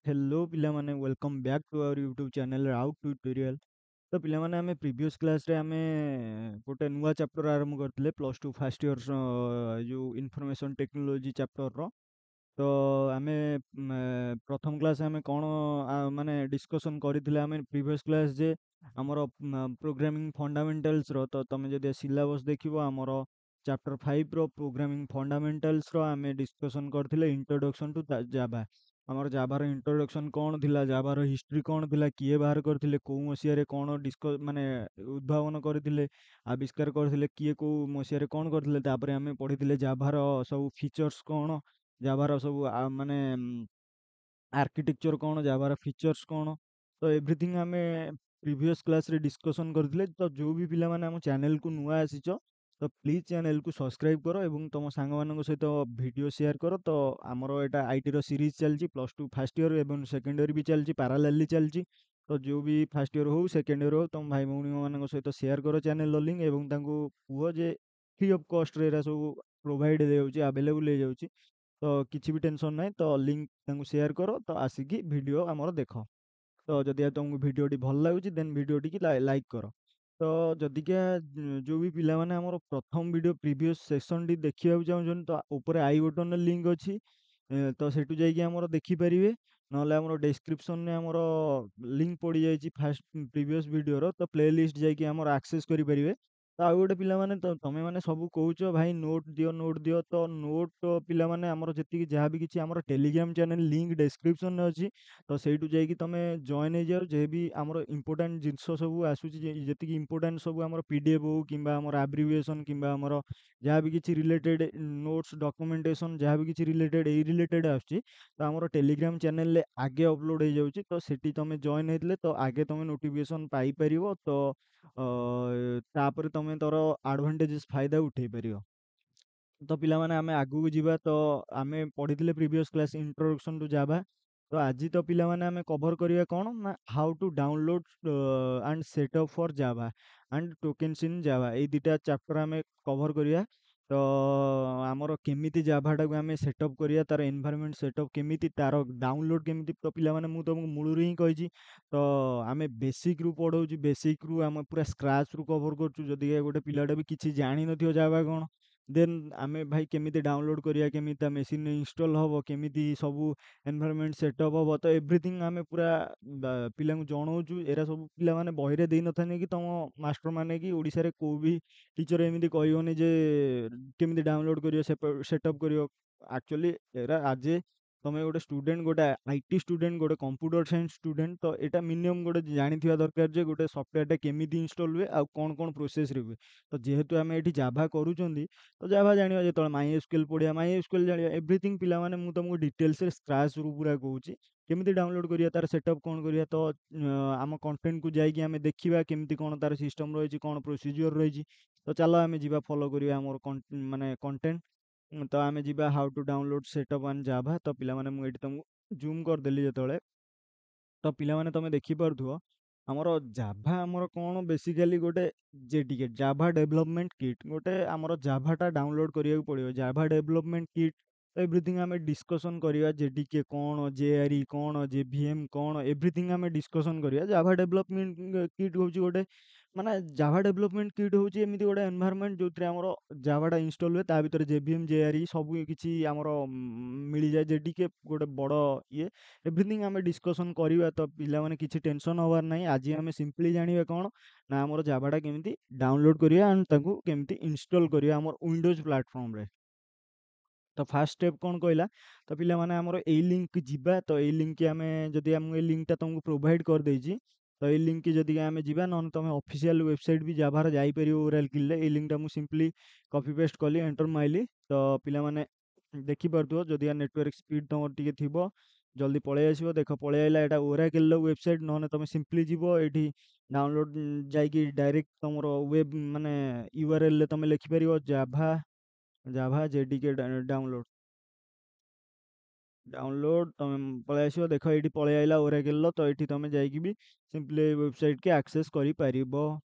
Hello पिलामाने welcome back to our YouTube channel Rout tutorial. तो पिलामाने आमे प्रीवियस क्लास रे आमे गोटे नुआ चैप्टर आरंभ करथिले प्लस टू फर्स्ट ईयर जो इन्फॉर्मेशन टेक्नोलॉजी चैप्टर रो। तो आमे प्रथम क्लास आमे कोन माने डिस्कशन करथिले आमे प्रीवियस क्लास जे हमर प्रोग्रामिंग फंडामेंटल्स रो। तो तमे जदि सिलेबस देखिबो हमर चैप्टर 5 रो प्रोग्रामिंग फंडामेंटल्स रो आमे डिस्कशन करथिले इंट्रोडक्शन टू जावा। ଆମର ଜାଭାର ଇଣ୍ଟ୍ରୋଡକ୍ସନ୍ କ'ଣ ଥିଲା, ଜାଭାର ହିଷ୍ଟ୍ରି କ'ଣ ଥିଲା, କିଏ ବାହାର କରିଥିଲେ, କୋଉ ମସିହାରେ କ'ଣ ମାନେ ଉଦ୍ଭାବନ କରିଥିଲେ, ଆବିଷ୍କାର କରିଥିଲେ, କିଏ କୋଉ ମସିହାରେ କ'ଣ କରିଥିଲେ। ତାପରେ ଆମେ ପଢ଼ିଥିଲେ ଜାଭାର ସବୁ ଫିଚର୍ସ କ'ଣ, ଜାଭାର ସବୁ ମାନେ ଆର୍କିଟେକ୍ଚର କ'ଣ, ଜାଭାର ଫିଚର୍ସ କ'ଣ। ତ ଏଭ୍ରିଥିଙ୍ଗ ଆମେ ପ୍ରିଭିୟସ୍ କ୍ଲାସ୍ରେ ଡିସ୍କସନ୍ କରିଥିଲେ। ତ ଯେଉଁ ବି ପିଲାମାନେ ଆମ ଚ୍ୟାନେଲକୁ ନୂଆ ଆସିଛ ତ ପ୍ଲିଜ୍ ଚ୍ୟାନେଲକୁ ସବସ୍କ୍ରାଇବ୍ କର ଏବଂ ତୁମ ସାଙ୍ଗମାନଙ୍କ ସହିତ ଭିଡ଼ିଓ ସେୟାର କର। ତ ଆମର ଏଇଟା ଆଇଟିର ସିରିଜ୍ ଚାଲିଛି, ପ୍ଲସ୍ ଟୁ ଫାର୍ଷ୍ଟ ଇୟର ଏବଂ ସେକେଣ୍ଡ ଇୟର ବି ଚାଲିଛି, ପାରାଲାଲି ଚାଲିଛି। ତ ଯେଉଁ ବି ଫାର୍ଷ୍ଟ ଇୟର ହଉ ସେକେଣ୍ଡ ଇୟର ହଉ ତମ ଭାଇ ଭଉଣୀମାନଙ୍କ ସହିତ ସେୟାର କର ଚ୍ୟାନେଲର ଲିଙ୍କ୍ ଏବଂ ତାଙ୍କୁ କୁହ ଯେ ଫ୍ରି ଅଫ୍ କଷ୍ଟରେ ଏରା ସବୁ ପ୍ରୋଭାଇଡ଼ ହେଇଯାଉଛି, ଆଭେଲେବୁଲ୍ ହେଇଯାଉଛି। ତ କିଛି ବି ଟେନସନ୍ ନାହିଁ। ତ ଲିଙ୍କ୍ ତାଙ୍କୁ ସେୟାର କର, ତ ଆସିକି ଭିଡ଼ିଓ ଆମର ଦେଖ। ତ ଯଦି ତୁମକୁ ଭିଡ଼ିଓଟି ଭଲ ଲାଗୁଛି ଦେନ୍ ଭିଡ଼ିଓଟିକି ଲାଇକ୍ କର। ତ ଯଦିକା ଯେଉଁ ବି ପିଲାମାନେ ଆମର ପ୍ରଥମ ଭିଡ଼ିଓ ପ୍ରିଭିୟସ୍ ସେସନ୍‌ଟି ଦେଖିବାକୁ ଚାହୁଁଛନ୍ତି ତ ଉପରେ ଆଇ ବଟନ୍‌ରେ ଲିଙ୍କ୍ ଅଛି। ତ ସେଠୁ ଯାଇକି ଆମର ଦେଖିପାରିବେ। ନହେଲେ ଆମର ଡେସ୍କ୍ରିପସନ୍‌ରେ ଆମର ଲିଙ୍କ୍ ପଡ଼ିଯାଇଛି ଫାଷ୍ଟ ପ୍ରିଭିୟସ୍ ଭିଡ଼ିଓର। ତ ପ୍ଲେଲିଷ୍ଟ ଯାଇକି ଆମର ଆକ୍ସେସ୍ କରିପାରିବେ। ତ ଆଉ ଗୋଟେ ପିଲାମାନେ ତମେମାନେ ସବୁ କହୁଛ ଭାଇ ନୋଟ୍ ଦିଅ ନୋଟ୍ ଦିଅ। ତ ନୋଟ୍ ପିଲାମାନେ ଆମର ଯେତିକି ଯାହା ବି କିଛି ଆମର ଟେଲିଗ୍ରାମ ଚ୍ୟାନେଲ୍ ଲିଙ୍କ୍ ଡେସ୍କ୍ରିପସନ୍‌ରେ ଅଛି। ତ ସେଇଠୁ ଯାଇକି ତମେ ଜଏନ୍ ହେଇଯାଅ। ଯେ ବି ଆମର ଇମ୍ପୋର୍ଟାଣ୍ଟ ଜିନିଷ ସବୁ ଆସୁଛି, ଯେତିକି ଇମ୍ପୋର୍ଟାଣ୍ଟ ସବୁ ଆମର ପିଡିଏଫ୍ ହଉ କିମ୍ବା ଆମର ଆବ୍ରିଭିଏସନ୍ କିମ୍ବା ଆମର ଯାହା ବି କିଛି ରିଲେଟେଡ୍ ନୋଟ୍ସ ଡକୁମେଣ୍ଟେସନ୍ ଯାହା ବି କିଛି ରିଲେଟେଡ୍ ଏଇ ରିଲେଟେଡ୍ ଆସୁଛି ତ ଆମର ଟେଲିଗ୍ରାମ ଚ୍ୟାନେଲରେ ଆଗେ ଅପଲୋଡ଼ ହେଇଯାଉଛି। ତ ସେଠି ତମେ ଜଏନ୍ ହେଇଥିଲେ ତ ଆଗେ ତମେ ନୋଟିଫିକେସନ୍ ପାଇପାରିବ। ତ ତାପରେ ତମେ ତୋର ଆଡଭାଣ୍ଟେଜେସ୍ ଫାଇଦା ଉଠେଇ ପାରିବ। ତ ପିଲାମାନେ ଆମେ ଆଗକୁ ଯିବା। ତ ଆମେ ପଢ଼ିଥିଲେ previous class introduction to Java. ତ ଆଜି ତ ପିଲାମାନେ ଆମେ କଭର୍ କରିବା କ'ଣ ନା how to download and setup for Java and tokens in Java. ଏଇ ଦୁଇଟା ଚାପ୍ଟର ଆମେ କଭର୍ କରିବା। ତ ଆମର କେମିତି ଜାଭାଟାକୁ ଆମେ ସେଟଅପ୍ କରିବା, ତାର ଏନଭାୟରନମେଣ୍ଟ ସେଟଅପ୍ କେମିତି, ତାର ଡାଉନଲୋଡ୍ କେମିତି। ତ ପିଲାମାନେ ମୁଁ ତୁମକୁ ମୂଳରୁ ହିଁ କହିଛି। ତ ଆମେ ବେସିକ୍‌ରୁ ପଢ଼ଉଛୁ, ବେସିକ୍‌ରୁ ଆମେ ପୁରା ସ୍କ୍ରାଚ୍‌ରୁ କଭର୍ କରୁଛୁ। ଯଦି ଗୋଟେ ପିଲାଟା ବି କିଛି ଜାଣିନଥିବ ଜାଭା କ'ଣ, ଦେନ୍ ଆମେ ଭାଇ କେମିତି ଡାଉନଲୋଡ୍ କରିବା, କେମିତି ତା ମେସିନ୍‌ରେ ଇନଷ୍ଟଲ୍ ହେବ, କେମିତି ସବୁ ଏନଭାୟରନମେଣ୍ଟ ସେଟଅପ୍ ହେବ। ତ ଏଭ୍ରିଥିଙ୍ଗ ଆମେ ପୁରା ପିଲାଙ୍କୁ ଜଣଉଛୁ। ଏରା ସବୁ ପିଲାମାନେ ବହିରେ ଦେଇନଥାନ୍ତି କି ତମ ମାଷ୍ଟରମାନେ କି ଓଡ଼ିଶାରେ କେଉଁ ବି ଟିଚର ଏମିତି କହିବନି ଯେ କେମିତି ଡାଉନଲୋଡ୍ କରିବ, ସେଟଅପ୍ କରିବ। ଆକ୍ଚୁଆଲି ଏରା ଆଜ୍ ଏ ତମେ ଗୋଟେ ଷ୍ଟୁଡେଣ୍ଟ, ଗୋଟେ ଆଇଟି ଷ୍ଟୁଡେଣ୍ଟ, ଗୋଟେ କମ୍ପ୍ୟୁଟର ସାଇନ୍ସ ଷ୍ଟୁଡେଣ୍ଟ, ତ ଏଇଟା ମିନିମମ୍ ଗୋଟେ ଜାଣିଥିବା ଦରକାର ଯେ ଗୋଟେ ସଫ୍ଟୱେୟାରଟା କେମିତି ଇନଷ୍ଟଲ୍ ହୁଏ ଆଉ କ'ଣ କ'ଣ ପ୍ରୋସେସ୍‌ରେ ହୁଏ। ତ ଯେହେତୁ ଆମେ ଏଠି ଜାଭା କରୁଛନ୍ତି ତ ଜାଭା ଜାଣିବା, ଯେତେବେଳେ ମାଇ ଏସ୍କ୍ୟୁଏଲ୍ ପଢ଼ିବା ମାଇ ଏସ୍କ୍ୟୁଏଲ୍ ଜାଣିବା। ଏଭ୍ରିଥିଙ୍ଗ ପିଲାମାନେ ମୁଁ ତୁମକୁ ଡିଟେଲ୍ସରେ ସ୍କ୍ରାଚ୍‌ରୁ ପୁରା କହୁଛି କେମିତି ଡାଉନଲୋଡ୍ କରିବା, ତାର ସେଟଅପ୍ କ'ଣ କରିବା। ତ ଆମ କଣ୍ଟେଣ୍ଟକୁ ଯାଇକି ଆମେ ଦେଖିବା କେମିତି କ'ଣ ତାର ସିଷ୍ଟମ୍ ରହିଛି, କ'ଣ ପ୍ରୋସିଜିଓର ରହିଛି। ତ ଚାଲ ଆମେ ଯିବା ଫଲୋ କରିବା ଆମର ମାନେ କଣ୍ଟେଣ୍ଟ। ତ ଆମେ ଯିବା ହାଉ to download setup and Java. ତ ପିଲାମାନେ ମୁଁ ଏଇଠି ତୁମକୁ ଜୁମ୍ କରିଦେଲି ଯେତେବେଳେ, ତ ପିଲାମାନେ ତମେ ଦେଖିପାରୁଥିବ ଆମର ଜାଭା ଆମର କ'ଣ ବେସିକାଲି ଗୋଟେ ଜେଡିକେ ଜାଭା ଡେଭଲପମେଣ୍ଟ କିଟ୍, ଗୋଟେ ଆମର ଜାଭାଟା ଡାଉନଲୋଡ୍ କରିବାକୁ ପଡ଼ିବ। ଜାଭା ଡେଭଲପମେଣ୍ଟ କିଟ୍ ଏଭ୍ରିଥିଙ୍ଗ ଆମେ ଡିସ୍କସନ୍ କରିବା। ଜେଡିକେ କ'ଣ, ଜେଆରଇ କ'ଣ, ଜେଭିଏମ୍ କ'ଣ, ଏଭ୍ରିଥିଙ୍ଗ ଆମେ ଡିସ୍କସନ୍ କରିବା। ଜାଭା ଡେଭଲପମେଣ୍ଟ କିଟ୍ ହେଉଛି ଗୋଟେ ମାନେ ଜାଭା ଡେଭଲପମେଣ୍ଟ କିଟ୍ ହେଉଛି ଏମିତି ଗୋଟେ ଏନଭାୟରନମେଣ୍ଟ ଯେଉଁଥିରେ ଆମର ଜାଭାଟା ଇନଷ୍ଟଲ୍ ହୁଏ। ତା ଭିତରେ ଜେଭିଏମ୍, ଜେଆରଇ ସବୁ କିଛି ଆମର ମିଳିଯାଏ। ଜେଡିକେ ଗୋଟେ ବଡ଼ ଇଏ। ଏଭ୍ରିଥିଙ୍ଗ ଆମେ ଡିସ୍କସନ୍ କରିବା। ତ ପିଲାମାନେ କିଛି ଟେନସନ୍ ହେବାର ନାହିଁ। ଆଜି ଆମେ ସିମ୍ପଲି ଜାଣିବା କ'ଣ ନା ଆମର ଜାଭାଟା କେମିତି ଡାଉନଲୋଡ୍ କରିବା ଆଣ୍ଡ ତାକୁ କେମିତି ଇନଷ୍ଟଲ୍ କରିବା ଆମର ୱିଣ୍ଡୋଜ୍ ପ୍ଲାଟଫର୍ମରେ। ତ ଫାର୍ଷ୍ଟ ଷ୍ଟେପ୍ କ'ଣ କହିଲା, ତ ପିଲାମାନେ ଆମର ଏଇ ଲିଙ୍କ୍ ଯିବା। ତ ଏଇ ଲିଙ୍କ୍ ଆମେ ଯଦି ମୁଁ ଏଇ ଲିଙ୍କ୍ଟା ତୁମକୁ ପ୍ରୋଭାଇଡ଼ କରିଦେଇଛି, ତ ଏଇ ଲିଙ୍କ୍ ଯଦି ଆମେ ଯିବା, ନହେଲେ ତୁମେ ଅଫିସିଆଲ୍ ୱେବସାଇଟ୍ ବି ଜାଭାର ଯାଇପାରିବ ଓରାକଲ୍‌ରେ। ଏଇ ଲିଙ୍କ୍ଟା ମୁଁ ସିମ୍ପଲି କପି ପେଷ୍ଟ କଲି, ଏଣ୍ଟର ମାଇଲି। ତ ପିଲାମାନେ ଦେଖିପାରୁଥିବ ଯଦି ନେଟୱାର୍କ ସ୍ପିଡ୍ ତୁମର ଟିକେ ଥିବ ଜଲ୍ଦି ପଳେଇ ଆସିବ। ଦେଖ ପଳେଇ ଆଇଲା, ଏଇଟା ଓରାକଲ୍‌ର ୱେବସାଇଟ୍। ନହେଲେ ତୁମେ ସିମ୍ପଲି ଯିବ ଏଇଠି ଡାଉନଲୋଡ୍ ଯାଇକି ଡାଇରେକ୍ଟ ତୁମର ୱେବ୍ ମାନେ ୟୁଆର୍ଏଲ୍‌ରେ ତୁମେ ଲେଖିପାରିବ ଜାଭା ଜାଭା ଜେଡିକେ ଡାଉନଲୋଡ୍ ଡାଉନଲୋଡ୍ ତମେ ପଳେଇ ଆସିବ। ଦେଖ ଏଇଠି ପଳେଇ ଆଇଲା ଓରାକଲ୍‌ର। ତ ଏଇଠି ତମେ ଯାଇକି ବି ସିମ୍ପଲି ୱେବସାଇଟ୍ କି ଆକ୍ସେସ୍ କରିପାରିବ।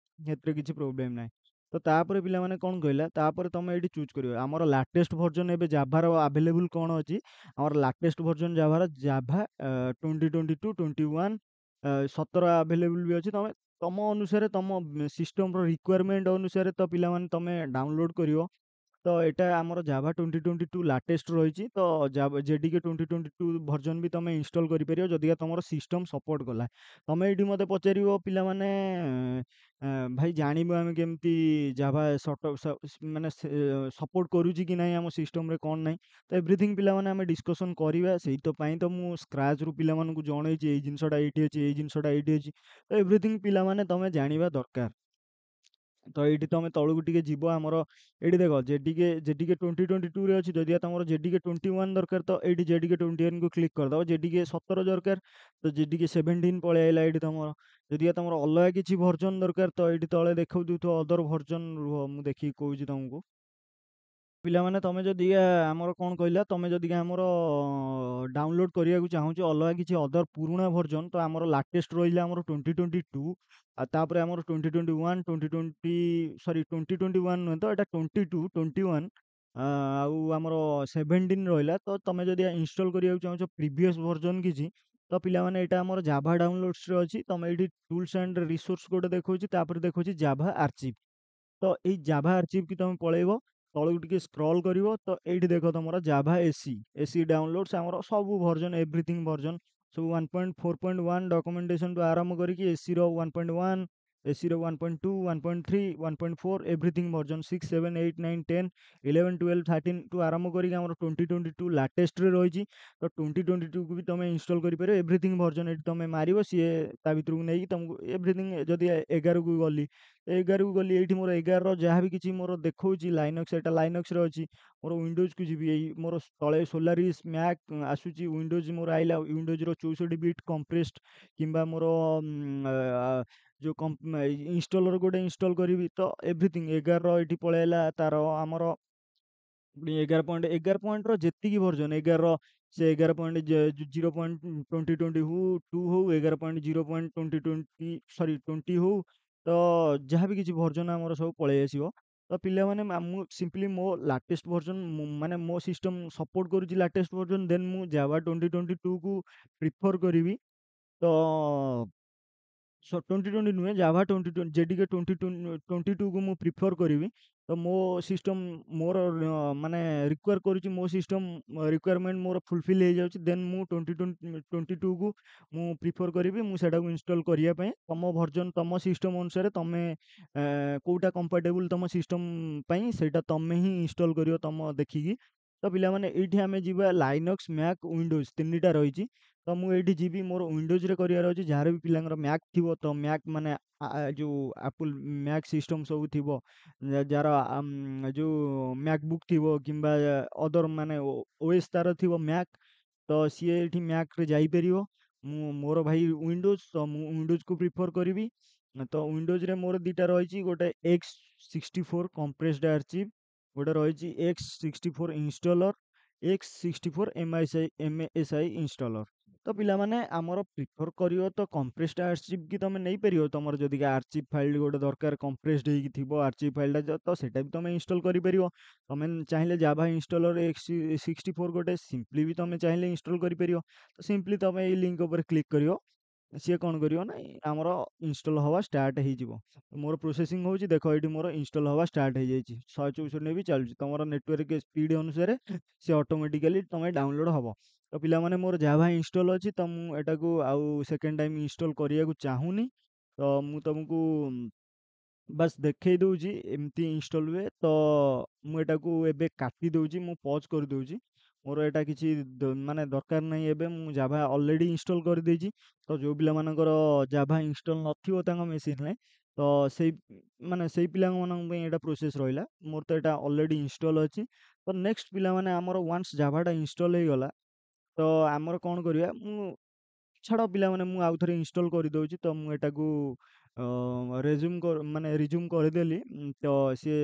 ସେଥିରେ କିଛି ପ୍ରୋବ୍ଲେମ୍ ନାହିଁ। ତ ତାପରେ ପିଲାମାନେ କ'ଣ କହିଲା, ତାପରେ ତମେ ଏଇଠି ଚୁଜ୍ କରିବ ଆମର ଲାଟେଷ୍ଟ ଭର୍ଜନ ଏବେ ଜାଭାର ଆଭେଲେବୁଲ୍ କ'ଣ ଅଛି। ଆମର ଲାଟେଷ୍ଟ ଭର୍ଜନ ଜାଭାର ଜାଭା 2022 21 17 ଆଭେଲେବୁଲ୍ ବି ଅଛି। ତମେ ତମ ଅନୁସାରେ ତମ ସିଷ୍ଟମର ରିକ୍ୱାରମେଣ୍ଟ ଅନୁସାରେ ତ ପିଲାମାନେ ତମେ ଡାଉନଲୋଡ୍ କରିବ। ତ ଏଇଟା ଆମର ଜାଭା 2022 ଲାଟେଷ୍ଟ ରହିଛି। ତ ଜାଭା ଜେଡିକେ 2022 ଭର୍ଜନ ବି ତମେ ଇନଷ୍ଟଲ୍ କରିପାରିବ ଯଦିକା ତମର ସିଷ୍ଟମ ସପୋର୍ଟ କଲା। ତମେ ଏଇଠି ମୋତେ ପଚାରିବ ପିଲାମାନେ ଭାଇ ଜାଣିବୁ ଆମେ କେମିତି ଜାଭା ମାନେ ସପୋର୍ଟ କରୁଛି କି ନାହିଁ ଆମ ସିଷ୍ଟମରେ କ'ଣ ନାହିଁ। ତ ଏଭ୍ରିଥିଙ୍ଗ ପିଲାମାନେ ଆମେ ଡିସ୍କସନ୍ କରିବା। ସେଇଥିପାଇଁ ତ ମୁଁ ସ୍କ୍ରାଚରୁ ପିଲାମାନଙ୍କୁ ଜଣେଇଛି ଏଇ ଜିନିଷଟା ଏଇଠି ଅଛି, ଏଇ ଜିନିଷଟା ଏଇଠି ଅଛି। ତ ଏଭ୍ରିଥିଙ୍ଗ ପିଲାମାନେ ତମେ ଜାଣିବା ଦରକାର। ତ ଏଇଠି ତମେ ତଳକୁ ଟିକେ ଯିବ ଆମର ଏଇଠି ଦେଖ ଜେଡିକେ 2022 ରେ ଅଛି। ଯଦିବା ତମର ଜେଡିକେ 21 ଦରକାର ତ ଏଇଠି ଜେଡିକେ 21 କୁ କ୍ଲିକ୍ କରିଦବ। ଜେଡିକେ 17 ଦରକାର ତ ଜେଡିକେ 17 ପଳେଇ ଆଇଲା ଏଇଠି ତମର। ଯଦିବା ତମର ଅଲଗା କିଛି ଭର୍ଜନ ଦରକାର ତ ଏଇଠି ତଳେ ଦେଖାଉଥିବ ଅଦର ଭର୍ଜନ। ରୁହ ମୁଁ ଦେଖିକି କହୁଛି ତମକୁ। ପିଲାମାନେ ତମେ ଯଦିକା ଆମର କ'ଣ କହିଲା, ତମେ ଯଦିକା ଆମର ଡାଉନଲୋଡ୍ କରିବାକୁ ଚାହୁଁଛ ଅଲଗା କିଛି ଅଦର ପୁରୁଣା ଭର୍ଜନ ତ ଆମର ଲାଟେଷ୍ଟ ରହିଲା ଆମର 2022। ଆଉ ତାପରେ ଆମର 2021 ସରି 2021 ନୁହେଁ ତ ଏଇଟା 22 21 ଆଉ ଆମର 17 ରହିଲା। ତ ତମେ ଯଦି ଇନଷ୍ଟଲ୍ କରିବାକୁ ଚାହୁଁଛ ପ୍ରିଭିୟସ୍ ଭର୍ଜନ କିଛି ତ ପିଲାମାନେ ଏଇଟା ଆମର ଜାଭା ଡାଉନଲୋଡ୍ସରେ ଅଛି। ତମେ ଏଇଠି ଟୁଲ୍ସ ଆଣ୍ଡ ରିସୋର୍ସ ଗୋଟେ ଦେଖାଉଛି, ତାପରେ ଦେଖାଉଛି ଜାଭା ଆର୍ଚିଭ୍। ତ ଏଇ ଜାଭା ଆର୍ଚିଭ୍ କି ତମେ ପଳେଇବ, ତଳକୁ ଟିକେ ସ୍କ୍ରଲ୍ କରିବ ତ ଏଇଠି ଦେଖ ତମର ଜାଭା ଏସି ଡାଉନଲୋଡ୍ସ ଆମର ସବୁ ଭର୍ଜନ ଏଭ୍ରିଥିଙ୍ଗ ଭର୍ଜନ ସବୁ 1.4.1 ଡକୁମେଣ୍ଟେସନଠୁ ଆରମ୍ଭ କରିକି ଏସିର 1.1 ଏସିର 1.2 1.3 1.4 ଏଭ୍ରିଥିଙ୍ଗ ଭର୍ଜନ 6 7 8 9 10 11 12 13 ଟୁ ଆରମ୍ଭ କରିକି ଆମର 2022 ଲାଟେଷ୍ଟରେ ରହିଛି। ତ 2022 କୁ ବି ତମେ ଇନଷ୍ଟଲ୍ କରିପାରିବ। ଏଭ୍ରିଥିଙ୍ଗ ଭର୍ଜନ ଏଠି ତମେ ମାରିବ, ସିଏ ତା ଭିତରକୁ ନେଇକି ତମକୁ ଏଭ୍ରିଥିଙ୍ଗ। ଯଦି 11କୁ ଗଲି, 11କୁ ଗଲି ଏଇଠି ମୋର 11ର ଯାହା ବି କିଛି ମୋର ଦେଖାଉଛି ଲାଇନକ୍ସ, ଏଇଟା ଲାଇନକ୍ସରେ ଅଛି। ମୋର ୱିଣ୍ଡୋଜକୁ ଯିବି, ଏଇ ମୋର ତଳେ ସୋଲାରିସ୍ ମ୍ୟାକ୍ ଆସୁଛି। ୱିଣ୍ଡୋଜ୍ ମୋର ଆଇଲା, ୱିଣ୍ଡୋଜର 64 ବିଟ୍ କମ୍ପ୍ରେସ୍ଡ କିମ୍ବା ମୋର ଯେଉଁ ଇନଷ୍ଟଲର ଗୋଟେ ଇନଷ୍ଟଲ୍ କରିବି ତ ଏଭ୍ରିଥିଙ୍ଗ 11ର ଏଇଠି ପଳେଇଲା ତାର ଆମର 11 ପଏଣ୍ଟର ଯେତିକି ଭର୍ଜନ 11ର ସେ 11.0.2020 ହଉ 2 ହଉ 11.0.2020 ସରି 20 ହଉ ତ ଯାହା ବି କିଛି ଭର୍ଜନ ଆମର ସବୁ ପଳେଇ ଆସିବ। ତ ପିଲାମାନେ ମୁଁ ସିମ୍ପଲି ମୋ ଲାଟେଷ୍ଟ ଭର୍ଜନ ମାନେ ମୋ ସିଷ୍ଟମ ସପୋର୍ଟ କରୁଛି ଲାଟେଷ୍ଟ ଭର୍ଜନ ଦେନ୍ ମୁଁ ଜାଭା 2022କୁ ପ୍ରିଫର କରିବି। ତ 2020 ନୁହେଁ, ଜାଭା 2020 ଜେଡିକେ 2022କୁ ମୁଁ ପ୍ରିଫର କରିବି। ତ ମୋ ସିଷ୍ଟମ ମୋର ମାନେ ରିକ୍ୱାର କରୁଛି, ମୋ ସିଷ୍ଟମ ରିକ୍ୱାରମେଣ୍ଟ ମୋର ଫୁଲଫିଲ୍ ହେଇଯାଉଛି ଦେନ୍ ମୁଁ 2022କୁ ମୁଁ ପ୍ରିଫର କରିବି ମୁଁ ସେଟାକୁ ଇନଷ୍ଟଲ୍ କରିବା ପାଇଁ। ତମ ଭର୍ଜନ ତମ ସିଷ୍ଟମ ଅନୁସାରେ ତମେ କୋଉଟା କମ୍ପାଟେବୁଲ୍ ତମ ସିଷ୍ଟମ ପାଇଁ ସେଇଟା ତମେ ହିଁ ଇନଷ୍ଟଲ୍ କରିବ ତମ ଦେଖିକି। ତ ପିଲାମାନେ ଏଇଠି ଆମେ ଯିବା ଲାଇନକ୍ସ ମ୍ୟାକ୍ ୱିଣ୍ଡୋଜ୍ ତିନିଟା ରହିଛି। ତ ମୁଁ ଏଇଠି ଯିବି, ମୋର ୱିଣ୍ଡୋଜରେ କରିବାର ଅଛି। ଯାହାର ବି ପିଲାଙ୍କର ମ୍ୟାକ୍ ଥିବ ତ ମ୍ୟାକ୍ ମାନେ ଯେଉଁ ଆପଲ୍ ମ୍ୟାକ୍ ସିଷ୍ଟମ୍ ସବୁ ଥିବ, ଯାହାର ଯେଉଁ ମ୍ୟାକ୍ ବୁକ୍ ଥିବ କିମ୍ବା ଅଦର ମାନେ ଓଏସ୍ ତାର ଥିବ ମ୍ୟାକ୍, ତ ସିଏ ଏଇଠି ମ୍ୟାକ୍ରେ ଯାଇପାରିବ। ମୋର ଭାଇ ୱିଣ୍ଡୋଜ୍ ତ ମୁଁ ୱିଣ୍ଡୋଜକୁ ପ୍ରିଫର କରିବି। ତ ୱିଣ୍ଡୋଜରେ ମୋର ଦୁଇଟା ରହିଛି, ଗୋଟେ X64 କମ୍ପ୍ରେସ୍ଡ ଆର୍ଚିଭ୍, ଗୋଟେ ରହିଛି X64 ଇନଷ୍ଟଲର, X64 MSI ଇନଷ୍ଟଲର। ତ ପିଲାମାନେ ଆମର ପ୍ରିଫର କରିବ ତ କମ୍ପ୍ରେସ୍ଡ ଆର୍ଚିଭ୍ କି ତମେ ନେଇପାରିବ। ତମର ଯଦି ଆର୍ଚିଭ୍ ଫାଇଲ୍ ଗୋଟେ ଦରକାର କମ୍ପ୍ରେସ୍ଡ ହେଇକି ଥିବ ଆର୍ଚିଭ୍ ଫାଇଲ୍ଟା ତ ସେଇଟା ବି ତମେ ଇନଷ୍ଟଲ୍ କରିପାରିବ। ତମେ ଚାହିଁଲେ ଜାଭା ଇନଷ୍ଟଲର X64 ଗୋଟେ ସିମ୍ପଲି ବି ତମେ ଚାହିଁଲେ ଇନଷ୍ଟଲ୍ କରିପାରିବ। ତ ସିମ୍ପଲି ତମେ ଏଇ ଲିଙ୍କ ଉପରେ କ୍ଲିକ୍ କରିବ, ସିଏ କ'ଣ କରିବ ନା ଆମର ଇନଷ୍ଟଲ୍ ହେବା ଷ୍ଟାର୍ଟ ହେଇଯିବ। ମୋର ପ୍ରୋସେସିଂ ହେଉଛି, ଦେଖ ଏଇଠି ମୋର ଇନଷ୍ଟଲ୍ ହେବା ଷ୍ଟାର୍ଟ ହେଇଯାଇଛି। 164 ବି ଚାଲୁଛି। ତମର ନେଟୱାର୍କ ସ୍ପିଡ୍ ଅନୁସାରେ ସେ ଅଟୋମେଟିକାଲି ତମେ ଡାଉନଲୋଡ୍ ହେବ। ତ ପିଲାମାନେ ମୋର ଜାଭା ଇନଷ୍ଟଲ୍ ଅଛି ତ ମୁଁ ଏଟାକୁ ଆଉ ସେକେଣ୍ଡ ଟାଇମ୍ ଇନଷ୍ଟଲ୍ କରିବାକୁ ଚାହୁଁନି। ତ ମୁଁ ତମକୁ ବାସ୍ ଦେଖେଇ ଦଉଛି ଏମିତି ଇନଷ୍ଟଲ୍ ହୁଏ। ତ ମୁଁ ଏଟାକୁ ଏବେ କାଟି ଦଉଛି, ମୁଁ ପଜ୍ କରିଦଉଛି। ମୋର ଏଇଟା କିଛି ମାନେ ଦରକାର ନାହିଁ ଏବେ, ମୁଁ ଜାଭା ଅଲରେଡ଼ି ଇନଷ୍ଟଲ୍ କରିଦେଇଛି। ତ ଯେଉଁ ପିଲାମାନଙ୍କର ଜାଭା ଇନଷ୍ଟଲ୍ ନଥିବ ତାଙ୍କ ମେସିନରେ ତ ସେଇ ମାନେ ସେଇ ପିଲାମାନଙ୍କ ପାଇଁ ଏଇଟା ପ୍ରୋସେସ୍ ରହିଲା। ମୋର ତ ଏଇଟା ଅଲରେଡ଼ି ଇନଷ୍ଟଲ୍ ଅଛି। ତ ନେକ୍ସଟ ପିଲାମାନେ ଆମର ୱାନ୍ସ ଜାଭାଟା ଇନଷ୍ଟଲ୍ ହେଇଗଲା ତ ଆମର କ'ଣ କରିବା, ମୁଁ ଛାଡ଼ ପିଲାମାନେ ମୁଁ ଆଉ ଥରେ ଇନଷ୍ଟଲ୍ କରିଦେଉଛି। ତ ମୁଁ ଏଟାକୁ ମାନେ ରିଜ୍ୟୁମ୍ କରିଦେଲି। ତ ସିଏ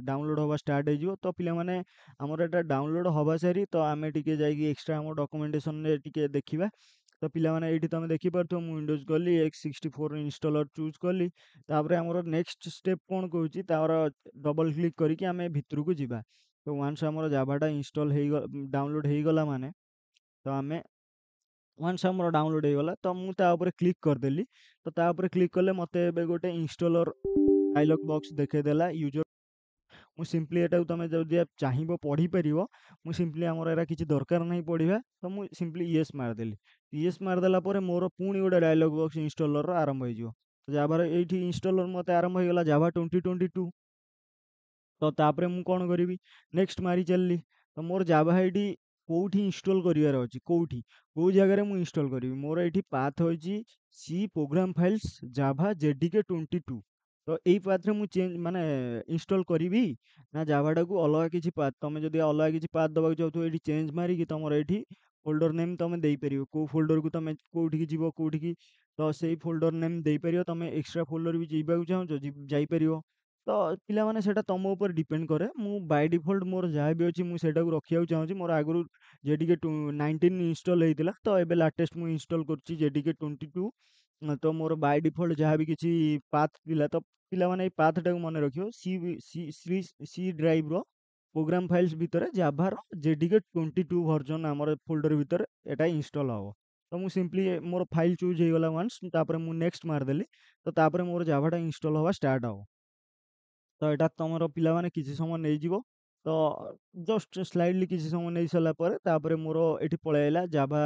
ଡାଉନଲୋଡ୍ ହେବା ଷ୍ଟାର୍ଟ ହେଇଯିବ। ତ ପିଲାମାନେ ଆମର ଏଟା ଡାଉନଲୋଡ୍ ହେବା ସାରି ତ ଆମେ ଟିକେ ଯାଇକି ଏକ୍ସଟ୍ରା ଆମ ଡକୁମେଣ୍ଟେସନରେ ଟିକେ ଦେଖିବା। ତ ପିଲାମାନେ ଏଇଠି ତମେ ଦେଖିପାରୁଥିବ ମୁଁ ୱିଣ୍ଡୋଜ୍ ଗଲି x64 ଇନଷ୍ଟଲର ଚୁଜ୍ କଲି। ତାପରେ ଆମର ନେକ୍ସଟ ଷ୍ଟେପ୍ କଣ କହୁଛି ତାର ଡବଲ କ୍ଲିକ୍ କରିକି ଆମେ ଭିତରକୁ ଯିବା। ତ ୱାନ୍ସ ଆମର ଜାଭାଟା ଇନଷ୍ଟଲ ଡାଉନଲୋଡ୍ ହେଇଗଲା ମାନେ ତ ଆମେ ୱାନ୍ସ ଆମର ଡାଉନଲୋଡ୍ ହେଇଗଲା ତ ମୁଁ ତା ଉପରେ କ୍ଲିକ୍ କରିଦେଲି। ତ ତା ଉପରେ କ୍ଲିକ୍ କଲେ ମୋତେ ଏବେ ଗୋଟେ ଇନଷ୍ଟଲର ଡାୟଲଗ୍ ବକ୍ସ ଦେଖେଇଦେଲା ୟୁଜର। ମୁଁ ସିମ୍ପଲି ଏଟାକୁ ତମେ ଯଦି ଚାହିଁବ ପଢ଼ିପାରିବ। ମୁଁ ସିମ୍ପଲି ଆମର ଏରା କିଛି ଦରକାର ନାହିଁ ପଢ଼ିବା ତ ମୁଁ ସିମ୍ପଲି ୟେସ୍ ମାରିଦେଲି। ୟେସ୍ ମାରିଦେଲା ପରେ ମୋର ପୁଣି ଗୋଟେ ଡାୟଲଗ୍ ବକ୍ସ ଇନଷ୍ଟଲର ଆରମ୍ଭ ହେଇଯିବ। ତ ଜାଭାର ଏଇଠି ଇନଷ୍ଟଲର ମୋତେ ଆରମ୍ଭ ହେଇଗଲା ଜାଭା 2022। ତ ତାପରେ ମୁଁ କଣ କରିବି ନେକ୍ସଟ ମାରି ଚାଲିଲି। ତ ମୋର ଜାଭା ଏଇଠି କୋଉଠି ଇନଷ୍ଟଲ କରିବାର ଅଛି, କୋଉଠି କୋଉ ଜାଗାରେ ମୁଁ ଇନଷ୍ଟଲ କରିବି, ମୋର ଏଇଠି ପାଥ ହେଉଛି ସି ପ୍ରୋଗ୍ରାମ ଫାଇଲ୍ସ ଜାଭା ଜେଡିକେ 22। ତ ଏଇ ପାଥରେ ମୁଁ ଚେଞ୍ଜ ମାନେ ଇନଷ୍ଟଲ କରିବି ନା ଜାଭାଟାକୁ ଅଲଗା କିଛି ପାଥ୍, ତମେ ଯଦି ଅଲଗା କିଛି ପାଥ୍ ଦେବାକୁ ଚାହୁଁଥିବ ଏଇଠି ଚେଞ୍ଜ ମାରିକି ତମର ଏଇଠି ଫୋଲ୍ଡର ନେମ୍ ତମେ ଦେଇପାରିବ, କୋଉ ଫୋଲ୍ଡରକୁ ତମେ କୋଉଠିକି ଯିବ କୋଉଠିକି। ତ ସେଇ ଫୋଲ୍ଡର ନେମ୍ ଦେଇପାରିବ, ତମେ ଏକ୍ସଟ୍ରା ଫୋଲ୍ଡର ବି ଯିବାକୁ ଚାହୁଁଛ ଯାଇପାରିବ। ତ ପିଲାମାନେ ସେଇଟା ତମ ଉପରେ ଡିପେଣ୍ଡ କରେ। ମୁଁ ବାଇ ଡିଫଲ୍ଟ ମୋର ଯାହା ବି ଅଛି ମୁଁ ସେଇଟାକୁ ରଖିବାକୁ ଚାହୁଁଛି। ମୋର ଆଗରୁ ଜେଡିକେ 19 ଇନଷ୍ଟଲ ହେଇଥିଲା, ତ ଏବେ ଲାଟେଷ୍ଟ ମୁଁ ଇନଷ୍ଟଲ କରୁଛି ଜେଡିକେ 22। ତ ମୋର ବାଇ ଡିଫଲ୍ଟ ଯାହା ବି କିଛି ପାଥ୍ ଥିଲା, ତ ପିଲାମାନେ ଏଇ ପାଥଟାକୁ ମନେ ରଖିବ। ସି ଡ୍ରାଇଭ୍ର ପ୍ରୋଗ୍ରାମ ଫାଇଲ୍ସ ଭିତରେ ଜାଭାର ଜେଡିକେ 22 ଭର୍ଜନ ଆମର ଫୋଲ୍ଡର ଭିତରେ ଏଟା ଇନଷ୍ଟଲ ହବ। ତ ମୁଁ ସିମ୍ପଲି ମୋର ଫାଇଲ୍ ଚୁଜ୍ ହେଇଗଲା ୱାନ୍ସ, ତାପରେ ମୁଁ ନେକ୍ସଟ ମାରିଦେଲି। ତ ତାପରେ ମୋର ଜାଭାଟା ଇନଷ୍ଟଲ ହବା ଷ୍ଟାର୍ଟ ହବ। ତ ଏଇଟା ତମର ପିଲାମାନେ କିଛି ସମୟ ନେଇଯିବ। ତ ଜଷ୍ଟ ସ୍ଲାଇଡଲି କିଛି ସମୟ ନେଇ ସାରିଲା ପରେ ତାପରେ ମୋର ଏଠି ପଳେଇ ଆଇଲା ଜାଭା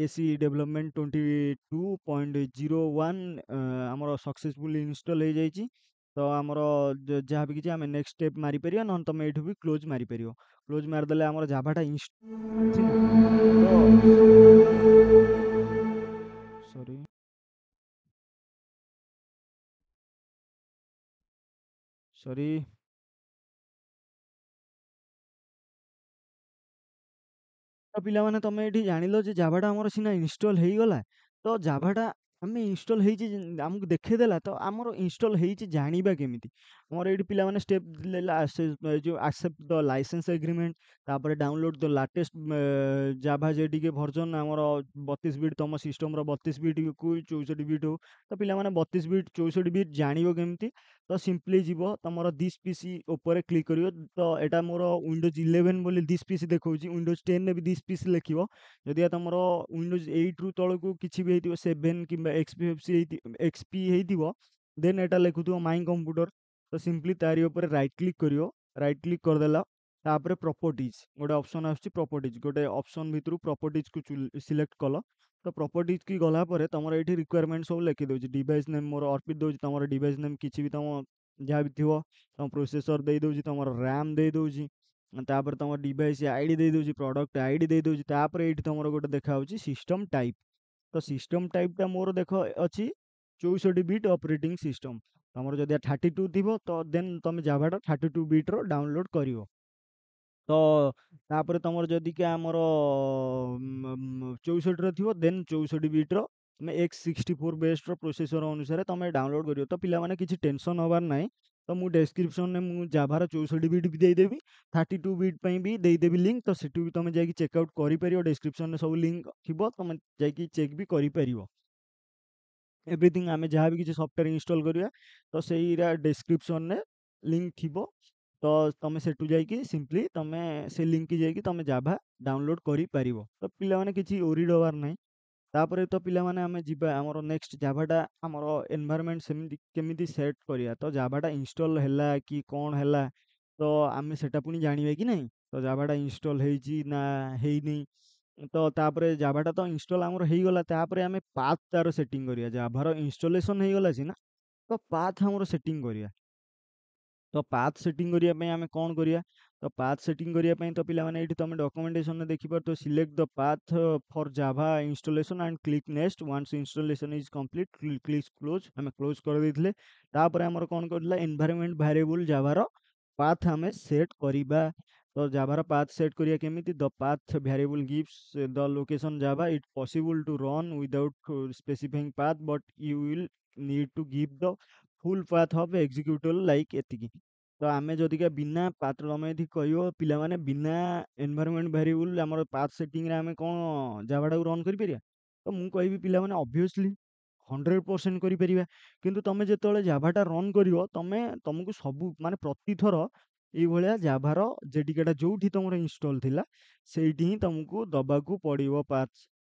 ଏସି ଡେଭଲପମେଣ୍ଟ 22.01 ଆମର ସକ୍ସେସଫୁଲି ଇନଷ୍ଟଲ ହେଇଯାଇଛି। ତ ଆମର ଯାହା ବି କିଛି ଆମେ ନେକ୍ସଟ ଷ୍ଟେପ୍ ମାରିପାରିବା, ନହେଲେ ତମେ ଏଇଠୁ ବି କ୍ଲୋଜ୍ ମାରିପାରିବ। କ୍ଲୋଜ୍ ମାରିଦେଲେ ଆମର ଜାଭାଟା ଇନଷ୍ଟଲ ଅଛି ନା। ତ ସରି ସରି ତ ପିଲାମାନେ ତମେ ଏଠି ଜାଣିଲ ଯେ ଜାଭାଟା ଆମର ସିନା ଇନଷ୍ଟଲ ହେଇଗଲା। ତ ଜାଭାଟା ଆମେ ଇନଷ୍ଟଲ ହେଇଛି ଆମକୁ ଦେଖେଇଦେଲା, ତ ଆମର ଇନଷ୍ଟଲ ହେଇଛି ଜାଣିବା କେମିତି? ଆମର ଏଇଠି ପିଲାମାନେ ଷ୍ଟେପ୍ ଯୋଉ ଆକ୍ସେପ୍ଟ ଦ ଲାଇସେନ୍ସ ଏଗ୍ରିମେଣ୍ଟ, ତାପରେ ଡାଉନଲୋଡ ଦ ଲାଟେଷ୍ଟ ଜାଭା ଜେଡିକେ ଭର୍ଜନ। ଆମର 32 ବିଟ୍ ତମ ସିଷ୍ଟମର 32 ବିଟ୍ କୁ 64 ବିଟ୍ ହଉ। ତ ପିଲାମାନେ 32 ବିଟ୍ 64 ବିଟ୍ ଜାଣିବ କେମିତି? ତ ସିମ୍ପଲି ଯିବ ତମର ଦିସ୍ ପିସି ଉପରେ କ୍ଲିକ୍ କରିବ। ତ ଏଟା ମୋର ୱିଣ୍ଡୋଜ୍ 11 ବୋଲି ଦିସ୍ ପିସି ଦେଖଉଛି, ୱିଣ୍ଡୋଜ୍ 10 ରେ ବି ଦିସ୍ ପିସି ଲେଖିବ। ଯଦି ତମର ୱିଣ୍ଡୋଜ୍ 8 ରୁ ତଳକୁ କିଛି ବି ହେଇଥିବ 7 କିମ୍ବା ଏକ୍ସପି ହେଇଥିବ, ଦେନ୍ ଏଟା ଲେଖୁଥିବ ମାଇ କମ୍ପ୍ୟୁଟର। ତ ସିମ୍ପଲି ତାରି ଉପରେ ରାଇଟ୍ କ୍ଲିକ୍ କରିବ। ରାଇଟ୍ କ୍ଲିକ୍ କରିଦେଲା ତାପରେ ପ୍ରପର୍ଟିଜ୍ ଗୋଟେ ଅପସନ୍ ଆସୁଛି, ପ୍ରପର୍ଟିଜ୍ ଗୋଟେ ଅପସନ୍ ଭିତରୁ ପ୍ରପର୍ଟିଜକୁ ସିଲେକ୍ଟ କଲ। ତ ପ୍ରପର୍ଟିଜ୍ କି ଗଲା ପରେ ତମର ଏଇଠି ରିକ୍ୱାରମେଣ୍ଟ ସବୁ ଲେଖି ଦେଉଛି। ଡିଭାଇସ୍ ନେମ୍ ମୋର ଅର୍ପିତ ଦେଉଛି, ତମର ଡିଭାଇସ୍ ନେମ୍ କିଛି ବି ତମ ଯାହା ବି ଥିବ। ତମ ପ୍ରୋସେସର ଦେଇ ଦେଉଛି, ତମର ରାମ୍ ଦେଇ ଦେଉଛି, ତାପରେ ତମ ଡିଭାଇସ୍ ଆଇଡି ଦେଇ ଦେଉଛି, ପ୍ରଡକ୍ଟ ଆଇଡି ଦେଇ ଦେଉଛି। ତାପରେ ଏଇଠି ତମର ଗୋଟେ ଦେଖାଉଛି ସିଷ୍ଟମ ଟାଇପ୍। ତ ସିଷ୍ଟମ ଟାଇପ୍ଟା ମୋର ଦେଖ ଅଛି 64 ବିଟ୍ ଅପରେଟିଂ ସିଷ୍ଟମ। ତମର ଯଦି 32 ଥିବ ତ ଦେନ୍ ତମେ ଜାଭାଟା 32 ବିଟ୍ର ଡାଉନଲୋଡ୍ କରିବ। ତ ତାପରେ ତମର ଯଦି କି ଆମର 64ର ଥିବ ଦେନ୍ 64 ବିଟ୍ର ତମେ x64 ବେସ୍ଡର ପ୍ରୋସେସର ଅନୁସାରେ ତମେ ଡାଉନଲୋଡ୍ କରିବ। ତ ପିଲାମାନେ କିଛି ଟେନସନ୍ ହବାର ନାହିଁ। ତ ମୁଁ ଡେସ୍କ୍ରିପସନରେ ମୁଁ ଜାଭାର 64 ବିଟ୍ ବି ଦେଇଦେବି, 32 ବିଟ୍ ପାଇଁ ବି ଦେଇଦେବି ଲିଙ୍କ୍। ତ ସେଠୁ ବି ତମେ ଯାଇକି ଚେକ୍ ଆଉଟ୍ କରିପାରିବ, ଡେସ୍କ୍ରିପସନରେ ସବୁ ଲିଙ୍କ୍ ଥିବ, ତମେ ଯାଇକି ଚେକ୍ ବି କରିପାରିବ। ଏଭ୍ରିଥିଙ୍ଗ ଆମେ ଯାହା ବି କିଛି ସଫ୍ଟୱେୟାର ଇନଷ୍ଟଲ୍ କରିବା ତ ସେଇରା ଡେସ୍କ୍ରିପସନରେ ଲିଙ୍କ୍ ଥିବ। ତ ତମେ ସେଠୁ ଯାଇକି ସିମ୍ପଲି ତମେ ସେ ଲିଙ୍କ୍ ଯାଇକି ତମେ ଜାଭା ଡାଉନଲୋଡ୍ କରିପାରିବ। ତ ପିଲାମାନେ କିଛି ଓରିଡ୍ ହବାର ନାହିଁ। ତାପରେ ତ ପିଲାମାନେ ଆମେ ଯିବା ଆମର ନେକ୍ସଟ ଜାଭାଟା ଆମର ଏନଭାୟରନମେଣ୍ଟ ସେମିତି କେମିତି ସେଟ୍ କରିବା। ତ ଜାଭାଟା ଇନଷ୍ଟଲ୍ ହେଲା କି କଣ ହେଲା, ତ ଆମେ ସେଟା ପୁଣି ଜାଣିବା କି ନାହିଁ। ତ ଜାଭାଟା ଇନଷ୍ଟଲ୍ ହେଇଛି ନା ହେଇନି। ତ ତାପରେ ଜାଭାଟା ତ ଇନଷ୍ଟଲ୍ ଆମର ହେଇଗଲା, ତାପରେ ଆମେ ପାଥ୍ ତାର ସେଟିଂ କରିବା। ଜାଭାର ଇନଷ୍ଟଲେସନ୍ ହେଇଗଲା ସିନା, ତ ପାଥ୍ ଆମର ସେଟିଂ କରିବା। ତ ପାଥ୍ ସେଟିଂ କରିବା ପାଇଁ ଆମେ କଣ କରିବା? ତ ପାଥ୍ ସେଟିଂ କରିବା ପାଇଁ ତ ପିଲାମାନେ ଏଇଠି ତମେ ଡକୁମେଣ୍ଟେସନରେ ଦେଖିପାରୁଥିବ, select the path for Java installation and click next once installation is complete click close. ଆମେ କ୍ଲୋଜ୍ କରିଦେଇଥିଲେ। ତାପରେ ଆମର କଣ କରିଥିଲା ଏନଭାୟରନମେଣ୍ଟ ଭ୍ୟାରିଏବୁଲ୍ ଜାଭାର ପାଥ୍ ଆମେ ସେଟ୍ କରିବା। ତ ଜାଭାର ପାଥ୍ ସେଟ୍ କରିବା କେମିତି? The path variable gives the location Java it possible to run without specifying path but you will need to give the full path of executable like ଏତିକି। ତ ଆମେ ଯଦିକା ବିନା ପାଥ ତମେ ଯଦି କହିବ ପିଲାମାନେ ବିନା ଏନଭାୟରନମେଣ୍ଟ ଭେରିଏବୁଲ ଆମର ପାଥ ସେଟିଂରେ ଆମେ କ'ଣ ଜାଭାଟାକୁ ରନ୍ କରିପାରିବା? ତ ମୁଁ କହିବି ପିଲାମାନେ ଅବଭିୟସଲି 100% କରିପାରିବା। କିନ୍ତୁ ତମେ ଯେତେବେଳେ ଜାଭାଟା ରନ୍ କରିବ ତମକୁ ସବୁ ମାନେ ପ୍ରତିଥର ଏଇଭଳିଆ ଜାଭାର ଜେଡିକେଟା ଯୋଉଠି ତମର ଇନଷ୍ଟଲ୍ ଥିଲା ସେଇଠି ହିଁ ତମକୁ ଦବାକୁ ପଡ଼ିବ ପାଥ୍।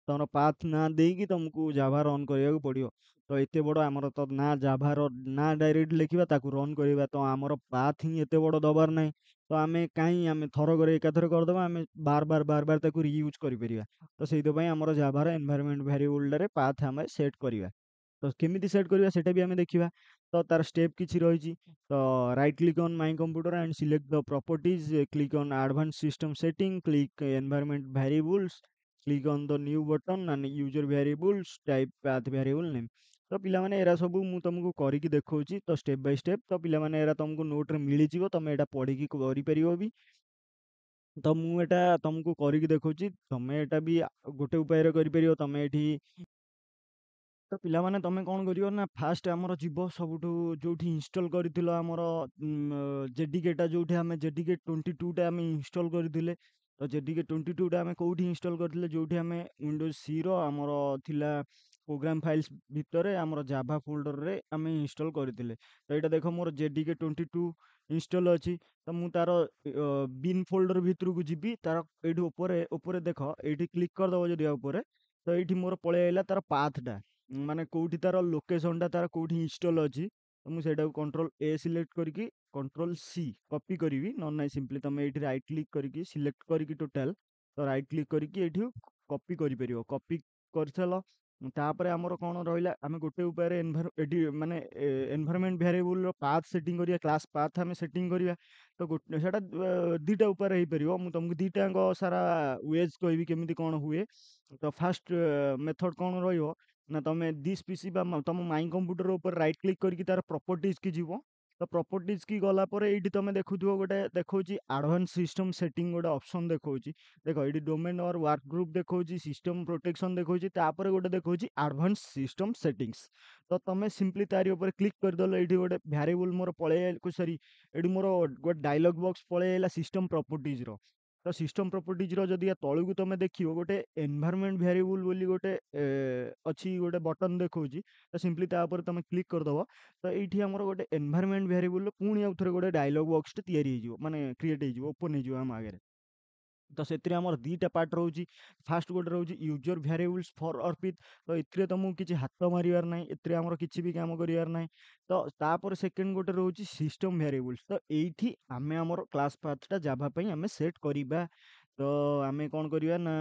ତମର ପାଥ୍ ନାଁ ଦେଇକି ତମକୁ ଜାଭା ରନ୍ କରିବାକୁ ପଡ଼ିବ। ତ ଏତେ ବଡ଼ ଆମର ତ ନା ଜାଭାର ନା ଡାଇରେକ୍ଟ ଲେଖିବା ତାକୁ ରନ୍ କରିବା, ତ ଆମର ପାଥ୍ ହିଁ ଏତେ ବଡ଼ ଦବାର ନାହିଁ। ତ ଆମେ କାହିଁ ଆମେ ଥରକରେ ଏକାଥରେ କରିଦେବା, ଆମେ ବାର ବାର ତାକୁ ରିୟୁଜ୍ କରିପାରିବା। ତ ସେଇଥିପାଇଁ ଆମର ଜାଭାର ଏନଭାୟରନମେଣ୍ଟ ଭେରିଏବୁଲଟାରେ ପାଥ୍ ଆମେ ସେଟ୍ କରିବା। ତ କେମିତି ସେଟ୍ କରିବା ସେଇଟା ବି ଆମେ ଦେଖିବା। ତ ତାର ଷ୍ଟେପ୍ କିଛି ରହିଛି। ତ right click on my computer and select the properties, click on advance system setting, click environment variables, click on the new button and user variables, type path variable name. ତ ପିଲାମାନେ ଏରା ସବୁ ମୁଁ ତମକୁ କରିକି ଦେଖଉଛି ତ ଷ୍ଟେପ୍ ବାଇ ଷ୍ଟେପ୍। ତ ପିଲାମାନେ ଏରା ତମକୁ ନୋଟ୍ରେ ମିଳିଯିବ, ତମେ ଏଟା ପଢ଼ିକି କରିପାରିବ ବି। ତ ମୁଁ ଏଟା ତମକୁ କରିକି ଦେଖଉଛି, ତମେ ଏଟା ବି ଗୋଟେ ଉପାୟରେ କରିପାରିବ। ତମେ ଏଠି ତ ପିଲାମାନେ ତମେ କ'ଣ କରିବ ନା ଫାଷ୍ଟ ଆମର ଯିବ ସବୁଠୁ ଯୋଉଠି ଇନଷ୍ଟଲ୍ କରିଥିଲ ଆମର ଜେଡିକେଟା, ଯୋଉଠି ଆମେ ଜେଡିକେ 22ଟା ଆମେ ଇନଷ୍ଟଲ୍ କରିଥିଲେ। ତ ଜେଡିକେ 22ଟା ଆମେ କୋଉଠି ଇନଷ୍ଟଲ୍ କରିଥିଲେ, ଯୋଉଠି ଆମେ ୱିଣ୍ଡୋଜ୍ ସିର ଆମର ଥିଲା ପ୍ରୋଗ୍ରାମ ଫାଇଲ୍ସ ଭିତରେ ଆମର ଜାଭା ଫୋଲ୍ଡରରେ ଆମେ ଇନଷ୍ଟଲ୍ କରିଥିଲେ। ତ ଏଇଟା ଦେଖ ମୋର ଜେଡିକେ 22 ଇନଷ୍ଟଲ୍ ଅଛି। ତ ମୁଁ ତାର ବିନ୍ ଫୋଲ୍ଡର ଭିତରକୁ ଯିବି, ତାର ଏଇଠି ଉପରେ ଉପରେ ଦେଖ ଏଇଠି କ୍ଲିକ୍ କରିଦବ ଯଦି ଉପରେ, ତ ଏଇଠି ମୋର ପଳେଇ ଆଇଲା ତାର ପାଥଟା, ମାନେ କୋଉଠି ତାର ଲୋକେସନଟା ତାର କୋଉଠି ଇନଷ୍ଟଲ୍ ଅଛି। ତ ମୁଁ ସେଇଟାକୁ କଣ୍ଟ୍ରୋଲ ଏ ସିଲେକ୍ଟ କରିକି କଣ୍ଟ୍ରୋଲ ସି କପି କରିବି, ନହେଲେ ନାହିଁ ସିମ୍ପଲି ତମେ ଏଇଠି ରାଇଟ୍ କ୍ଲିକ୍ କରିକି ସିଲେକ୍ଟ କରିକି ଟୋଟାଲ, ତ ରାଇଟ୍ କ୍ଲିକ୍ କରିକି ଏଇଠି କପି କରିପାରିବ। କପି କରିସାରିଲ, ତାପରେ ଆମର କ'ଣ ରହିଲା, ଆମେ ଗୋଟେ ଉପାୟରେ ଏଠି ମାନେ ଏନଭାୟରନମେଣ୍ଟ ଭେରିଏବୁଲର ପାଥ୍ ସେଟିଂ କରିବା, କ୍ଲାସ୍ ପାଥ୍ ଆମେ ସେଟିଂ କରିବା। ତ ଗୋଟେ ସେଇଟା ଦୁଇଟା ଉପାୟରେ ହେଇପାରିବ। ମୁଁ ତମକୁ ଦୁଇଟାଙ୍କ ସାରା ୱେଜ୍ କହିବି କେମିତି କ'ଣ ହୁଏ। ତ ଫାଷ୍ଟ ମେଥଡ଼ କ'ଣ ରହିବ ନା, ତମେ ଦିସ୍ ପିସି ବା ତମ ମାଇ କମ୍ପ୍ୟୁଟର ଉପରେ ରାଇଟ୍ କ୍ଲିକ୍ କରିକି ତାର ପ୍ରପର୍ଟିଜ୍ କି ଯିବ। ତ ପ୍ରପର୍ଟିଜ୍ କି ଗଲା ପରେ ଏଇଠି ତମେ ଦେଖୁଥିବ ଗୋଟେ ଦେଖଉଛି ଆଡଭାନ୍ସ ସିଷ୍ଟମ ସେଟିଂ ଗୋଟେ ଅପସନ୍ ଦେଖଉଛି। ଦେଖ ଏଇଠି ଡୋମେନ୍ ଅର୍ ୱାର୍କ ଗ୍ରୁପ୍ ଦେଖଉଛି, ସିଷ୍ଟମ ପ୍ରୋଟେକ୍ସନ୍ ଦେଖଉଛି, ତାପରେ ଗୋଟେ ଦେଖଉଛି ଆଡଭାନ୍ସ ସିଷ୍ଟମ ସେଟିଂସ୍। ତ ତମେ ସିମ୍ପଲି ତାରି ଉପରେ କ୍ଲିକ୍ କରିଦେଲ, ଏଇଠି ଗୋଟେ ଭ୍ୟାରିଏବୁଲ ମୋର ପଳେଇ ସରି ଏଠି ମୋର ଗୋଟେ ଡାଇଲଗ ବକ୍ସ ପଳେଇ ଆଇଲା ସିଷ୍ଟମ ପ୍ରପର୍ଟିଜ୍ର। ତ ସିଷ୍ଟମ ପ୍ରପର୍ଟିଜ୍ର ଯଦି ତଳକୁ ତମେ ଦେଖିବ ଗୋଟେ ଏନଭାୟରନମେଣ୍ଟ ଭ୍ୟାରିଏବୁଲ ବୋଲି ଗୋଟେ ଅଛି, ଗୋଟେ ବଟନ୍ ଦେଖଉଛି। ତ ସିମ୍ପଲି ତା ଉପରେ ତମେ କ୍ଲିକ୍ କରିଦବ, ତ ଏଇଠି ଆମର ଗୋଟେ ଏନଭାୟରନମେଣ୍ଟ ଭ୍ୟାରିଏବୁଲର ପୁଣି ଆଉ ଥରେ ଗୋଟେ ଡାଇଲଗ ବକ୍ସଟେ ତିଆରି ହେଇଯିବ, ମାନେ କ୍ରିଏଟ୍ ହେଇଯିବ, ଓପନ୍ ହେଇଯିବ ଆମ ଆଗରେ। ତ ସେଥିରେ ଆମର ଦିଟା ପାର୍ଟ ରହୁଛି। ଫାଷ୍ଟ ଗୋଟେ ରହୁଛି ୟୁଜର ଭ୍ୟାରିଏବୁଲ୍ସ ଫର୍ ଅର୍ପିତ। ତ ଏଥିରେ ତମକୁ କିଛି ହାତ ମାରିବାର ନାହିଁ, ଏଥିରେ ଆମର କିଛି ବି କାମ କରିବାର ନାହିଁ। ତ ତାପରେ ସେକେଣ୍ଡ ଗୋଟେ ରହୁଛି ସିଷ୍ଟମ ଭ୍ୟାରିଏବୁଲ୍ସ। ତ ଏଇଠି ଆମେ ଆମର କ୍ଲାସ୍ ପାଥଟା ଜାଭା ପାଇଁ ଆମେ ସେଟ୍ କରିବା। ତ ଆମେ କ'ଣ କରିବା ନା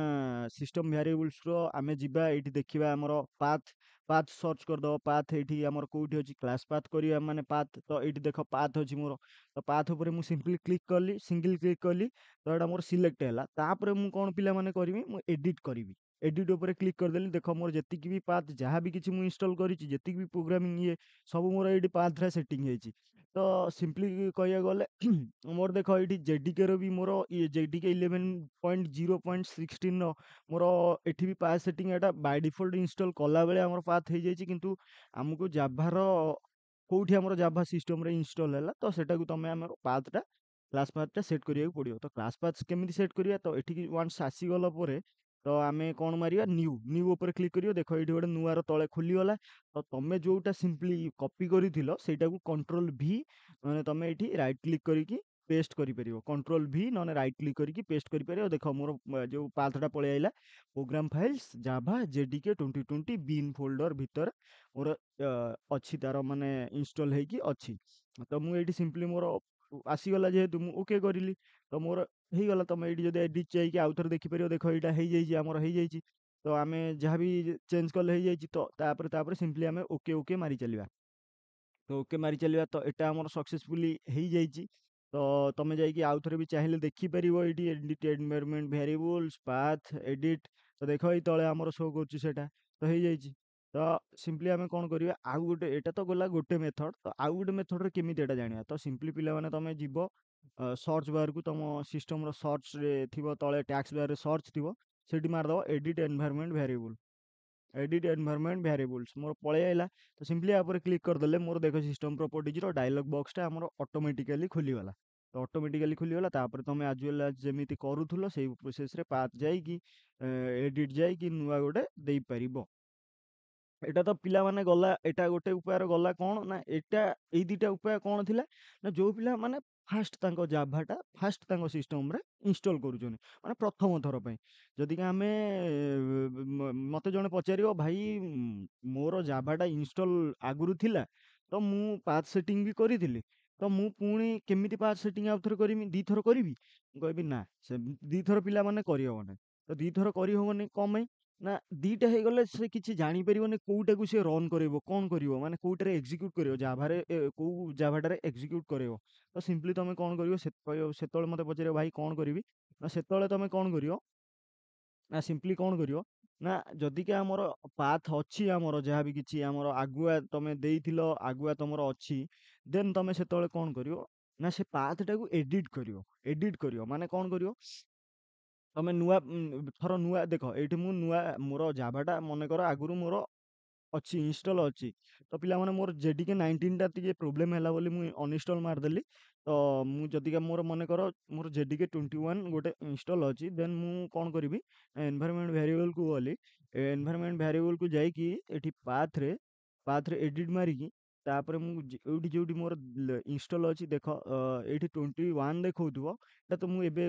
ସିଷ୍ଟମ ଭ୍ୟାରିଏବୁଲ୍ସର ଆମେ ଯିବା, ଏଇଠି ଦେଖିବା ଆମର ପାଥ୍। ପାଥ୍ ସର୍ଚ୍ଚ କରିଦେବ, ପାଥ୍ ଏଇଠି ଆମର କୋଉଠି ଅଛି, କ୍ଲାସ୍ ପାଥ୍ କରିବା ମାନେ ପାଥ୍। ତ ଏଇଠି ଦେଖ ପାଥ୍ ଅଛି ମୋର। ତ ପାଥ୍ ଉପରେ ମୁଁ ସିମ୍ପଲି କ୍ଲିକ୍ କଲି, ସିଙ୍ଗଲ କ୍ଲିକ୍ କଲି, ତ ଏଇଟା ମୋର ସିଲେକ୍ଟ ହେଲା। ତାପରେ ମୁଁ କ'ଣ ପିଲାମାନେ କରିବି, ମୁଁ ଏଡିଟ୍ କରିବି। ଏଡିଟ୍ ଉପରେ କ୍ଲିକ୍ କରିଦେଲି, ଦେଖ ମୋର ଯେତିକି ବି ପାଥ୍ ଯାହା ବି କିଛି ମୁଁ ଇନଷ୍ଟଲ୍ କରିଛି, ଯେତିକି ବି ପ୍ରୋଗ୍ରାମିଂ ସବୁ ମୋର ଏଇଠି ପାଥ୍ରେ ସେଟିଂ ହେଇଛି। ତ ସିମ୍ପଲି କହିବାକୁ ଗଲେ ମୋର ଦେଖ ଏଇଠି ଜେଡିକେର ବି ମୋର ଜେଡିକେ 11.0.16ର ମୋର ଏଠି ବି ପାଥ୍ ସେଟିଂ ଏଟା ବାଇ ଡିଫଲ୍ଟ ଇନଷ୍ଟଲ୍ କଲାବେଳେ ଆମର ପାଥ୍ ହେଇଯାଇଛି। କିନ୍ତୁ ଆମକୁ ଜାଭାର କୋଉଠି ଆମର ଜାଭା ସିଷ୍ଟମରେ ଇନଷ୍ଟଲ୍ ହେଲା, ତ ସେଟାକୁ ତମେ ଆମର ପାଥ୍ଟା କ୍ଲାସ୍ ପାଥ୍ଟା ସେଟ୍ କରିବାକୁ ପଡ଼ିବ। ତ କ୍ଲାସ୍ ପାଥ୍ କେମିତି ସେଟ୍ କରିବା, ତ ଏଠିକି ୱାନ୍ସ ଆସିଗଲା ପରେ ତ ଆମେ କ'ଣ ମାରିବା, ନ୍ୟୁ ଉପରେ କ୍ଲିକ୍ କରିବ। ଦେଖ ଏଇଠି ଗୋଟେ ନୂଆର ତଳେ ଖୋଲିଗଲା। ତ ତମେ ଯୋଉଟା ସିମ୍ପଲି କପି କରିଥିଲ ସେଇଟାକୁ କଣ୍ଟ୍ରୋଲ ଭି, ମାନେ ତମେ ଏଇଠି ରାଇଟ୍ କ୍ଲିକ୍ କରିକି ପେଷ୍ଟ କରିପାରିବ। କଣ୍ଟ୍ରୋଲ ଭି ନହେଲେ ରାଇଟ୍ କ୍ଲିକ୍ କରିକି ପେଷ୍ଟ କରିପାରିବ। ଦେଖ ମୋର ଯୋଉ ପାଥଟା ପଳେଇ ଆଇଲା, program files Java JDK 2020 bin folder ଭିତରେ ମୋର ଅଛି, ତାର ମାନେ ଇନଷ୍ଟଲ୍ ହେଇକି ଅଛି। ତ ମୁଁ ଏଇଠି ସିମ୍ପଲି ମୋର ଆସିଗଲା, ଯେହେତୁ ମୁଁ ଓକେ କରିଲି, ତ ମୋର ହେଇଗଲା। ତମେ ଏଇଠି ଯଦି ଏଡିଟ୍ ଯାଇକି ଆଉଥରେ ଦେଖିପାରିବ, ଦେଖ ଏଇଟା ହେଇଯାଇଛି, ଆମର ହେଇଯାଇଛି। ତ ଆମେ ଯାହା ବି ଚେଞ୍ଜ କଲେ ହେଇଯାଇଛି। ତ ତାପରେ ସିମ୍ପଲି ଆମେ ଓକେ ଓକେ ମାରି ଚାଲିବା। ତ ଓକେ ମାରି ଚାଲିବା, ତ ଏଟା ଆମର ସକ୍ସେସଫୁଲି ହେଇଯାଇଛି। ତ ତମେ ଯାଇକି ଆଉଥରେ ବି ଚାହିଁଲେ ଦେଖିପାରିବ, ଏଇଠି ଏଡିଟ୍ ଏନଭାୟରନମେଣ୍ଟ ଭେରିଏବୁଲ୍ସ ପାଥ୍ ଏଡିଟ୍। ତ ଦେଖ ଏଇ ତଳେ ଆମର ଶୋ କରୁଛି ସେଇଟା, ତ ହେଇଯାଇଛି। ତ ସିମ୍ପଲି ଆମେ କ'ଣ କରିବା, ଆଉ ଗୋଟେ ଏଟା ତ ଗଲା ଗୋଟେ ମେଥଡ଼। ତ ଆଉ ଗୋଟେ ମେଥଡ଼ରେ କେମିତି ଏଟା ଜାଣିବା, ତ ସିମ୍ପଲି ପିଲାମାନେ ତମେ ଯିବ ସର୍ଚ୍ଚ ବାରକୁ, ତମ ସିଷ୍ଟମର ସର୍ଚ୍ଚରେ ଥିବ, ତଳେ ଟ୍ୟାକ୍ସ ବାରରେ ସର୍ଚ୍ଚ ଥିବ, ସେଇଠି ମାରିଦେବ ଏଡିଟ୍ ଏନଭାୟରନମେଣ୍ଟ ଭେରିଏବୁଲ। ଏଡିଟ୍ ଏନଭାୟରନମେଣ୍ଟ ଭ୍ୟାରିଏବଲ୍ସ ମୋର ପଳେଇ ଆଇଲା। ତ ସିମ୍ପଲି ୟା ଉପରେ କ୍ଲିକ୍ କରିଦେଲେ ମୋର ଦେଖ ସିଷ୍ଟମ୍ ପ୍ରପର୍ଟିଜର ଡାୟଲଗ୍ ବକ୍ସଟା ଆମର ଅଟୋମେଟିକାଲି ଖୋଲିଗଲା। ତ ଅଟୋମେଟିକାଲି ଖୋଲିଗଲା, ତାପରେ ତମେ ଆଜ୍ ୱେଲ୍ ଆଜ୍ ଯେମିତି କରୁଥିଲ ସେଇ ପ୍ରୋସେସରେ ପାଥ୍ ଯାଇକି ଏଡିଟ୍ ଯାଇକି ନୂଆ ଗୋଟେ ଦେଇପାରିବ। ଏଇଟା ତ ପିଲାମାନେ ଗଲା, ଏଇଟା ଗୋଟେ ଉପାୟରେ ଗଲା କ'ଣ ନା ଏଇଟା, ଏଇ ଦିଟା ଉପାୟ କ'ଣ ଥିଲା ନା ଯୋଉ ପିଲାମାନେ ଫାଷ୍ଟ ତାଙ୍କ ଜାଭାଟା ଫାଷ୍ଟ ତାଙ୍କ ସିଷ୍ଟମରେ ଇନଷ୍ଟଲ୍ କରୁଛନ୍ତି, ମାନେ ପ୍ରଥମ ଥର ପାଇଁ। ଯଦିକି ଆମେ ମୋତେ ଜଣେ ପଚାରିବ ଭାଇ ମୋର ଜାଭାଟା ଇନଷ୍ଟଲ୍ ଆଗରୁ ଥିଲା, ତ ମୁଁ ପାଥ୍ ସେଟିଂ ବି କରିଥିଲି, ତ ମୁଁ ପୁଣି କେମିତି ପାଥ୍ ସେଟିଂ ଆଉ ଥରେ କରିବି, ଦିଥର କରିବି? ମୁଁ କହିବି ନା, ସେ ଦିଥର ପିଲାମାନେ କରିହବ ନାହିଁ। ତ ଦିଥର କରିହବନି କ'ଣ ପାଇଁ ନା ଦିଟା ହେଇଗଲେ ସେ କିଛି ଜାଣିପାରିବନି କୋଉଟାକୁ ସେ ରନ୍ କରେଇବ, କ'ଣ କରିବ, ମାନେ କୋଉଟାରେ ଏକ୍ସିକ୍ୟୁଟ୍ କରିବ, ଜାଭାରେ କୋଉ ଜାଭାଟାରେ ଏକ୍ସିକ୍ୟୁଟ୍ କରେଇବ। ତ ସିମ୍ପଲି ତମେ କ'ଣ କରିବ, କହିବ ସେତେବେଳେ ମୋତେ ପଚାରିବ ଭାଇ କ'ଣ କରିବି, ନା ସେତେବେଳେ ତମେ କ'ଣ କରିବ ନା ସିମ୍ପଲି କ'ଣ କରିବ ନା ଯଦିକି ଆମର ପାଥ୍ ଅଛି, ଆମର ଯାହାବି କିଛି ଆମର ଆଗୁଆ ତମେ ଦେଇଥିଲ, ଆଗୁଆ ତମର ଅଛି, ଦେନ୍ ତମେ ସେତେବେଳେ କ'ଣ କରିବ ନା ସେ ପାଥଟାକୁ ଏଡିଟ୍ କରିବ। ଏଡିଟ୍ କରିବ ମାନେ କ'ଣ କରିବ, ତମେ ନୂଆ ଥର ନୂଆ ଦେଖ ଏଇଠି ମୁଁ ନୂଆ ମୋର ଜାଭାଟା ମନେକର ଆଗରୁ ମୋର ଅଛି, ଇନଷ୍ଟଲ୍ ଅଛି। ତ ପିଲାମାନେ ମୋର ଜେଡିକେ 19 ଟା ଟିକେ ପ୍ରୋବ୍ଲେମ୍ ହେଲା ବୋଲି ମୁଁ ଅନଇନଷ୍ଟଲ୍ ମାରିଦେଲି। ତ ମୁଁ ଯଦିକା ମୋର ମନେକର ମୋର ଜେଡିକେ 21 ଗୋଟେ ଇନଷ୍ଟଲ୍ ଅଛି, ଦେନ୍ ମୁଁ କ'ଣ କରିବି ନା ଏନଭାୟରନମେଣ୍ଟ ଭ୍ୟାରିଏବଲ୍‌କୁ ଗଲି। ଏନଭାୟରନମେଣ୍ଟ ଭ୍ୟାରିଏବଲ୍‌କୁ ଯାଇକି ଏଠି ପାଥ୍‌ରେ ଏଡିଟ୍ ମାରିକି, ତାପରେ ମୁଁ ଏଇଠି ଯୋଉଠି ମୋର ଇନଷ୍ଟଲ୍ ଅଛି ଦେଖ ଏଇଠି 21 ଦେଖଉଥିବ। ଏଟା ତ ମୁଁ ଏବେ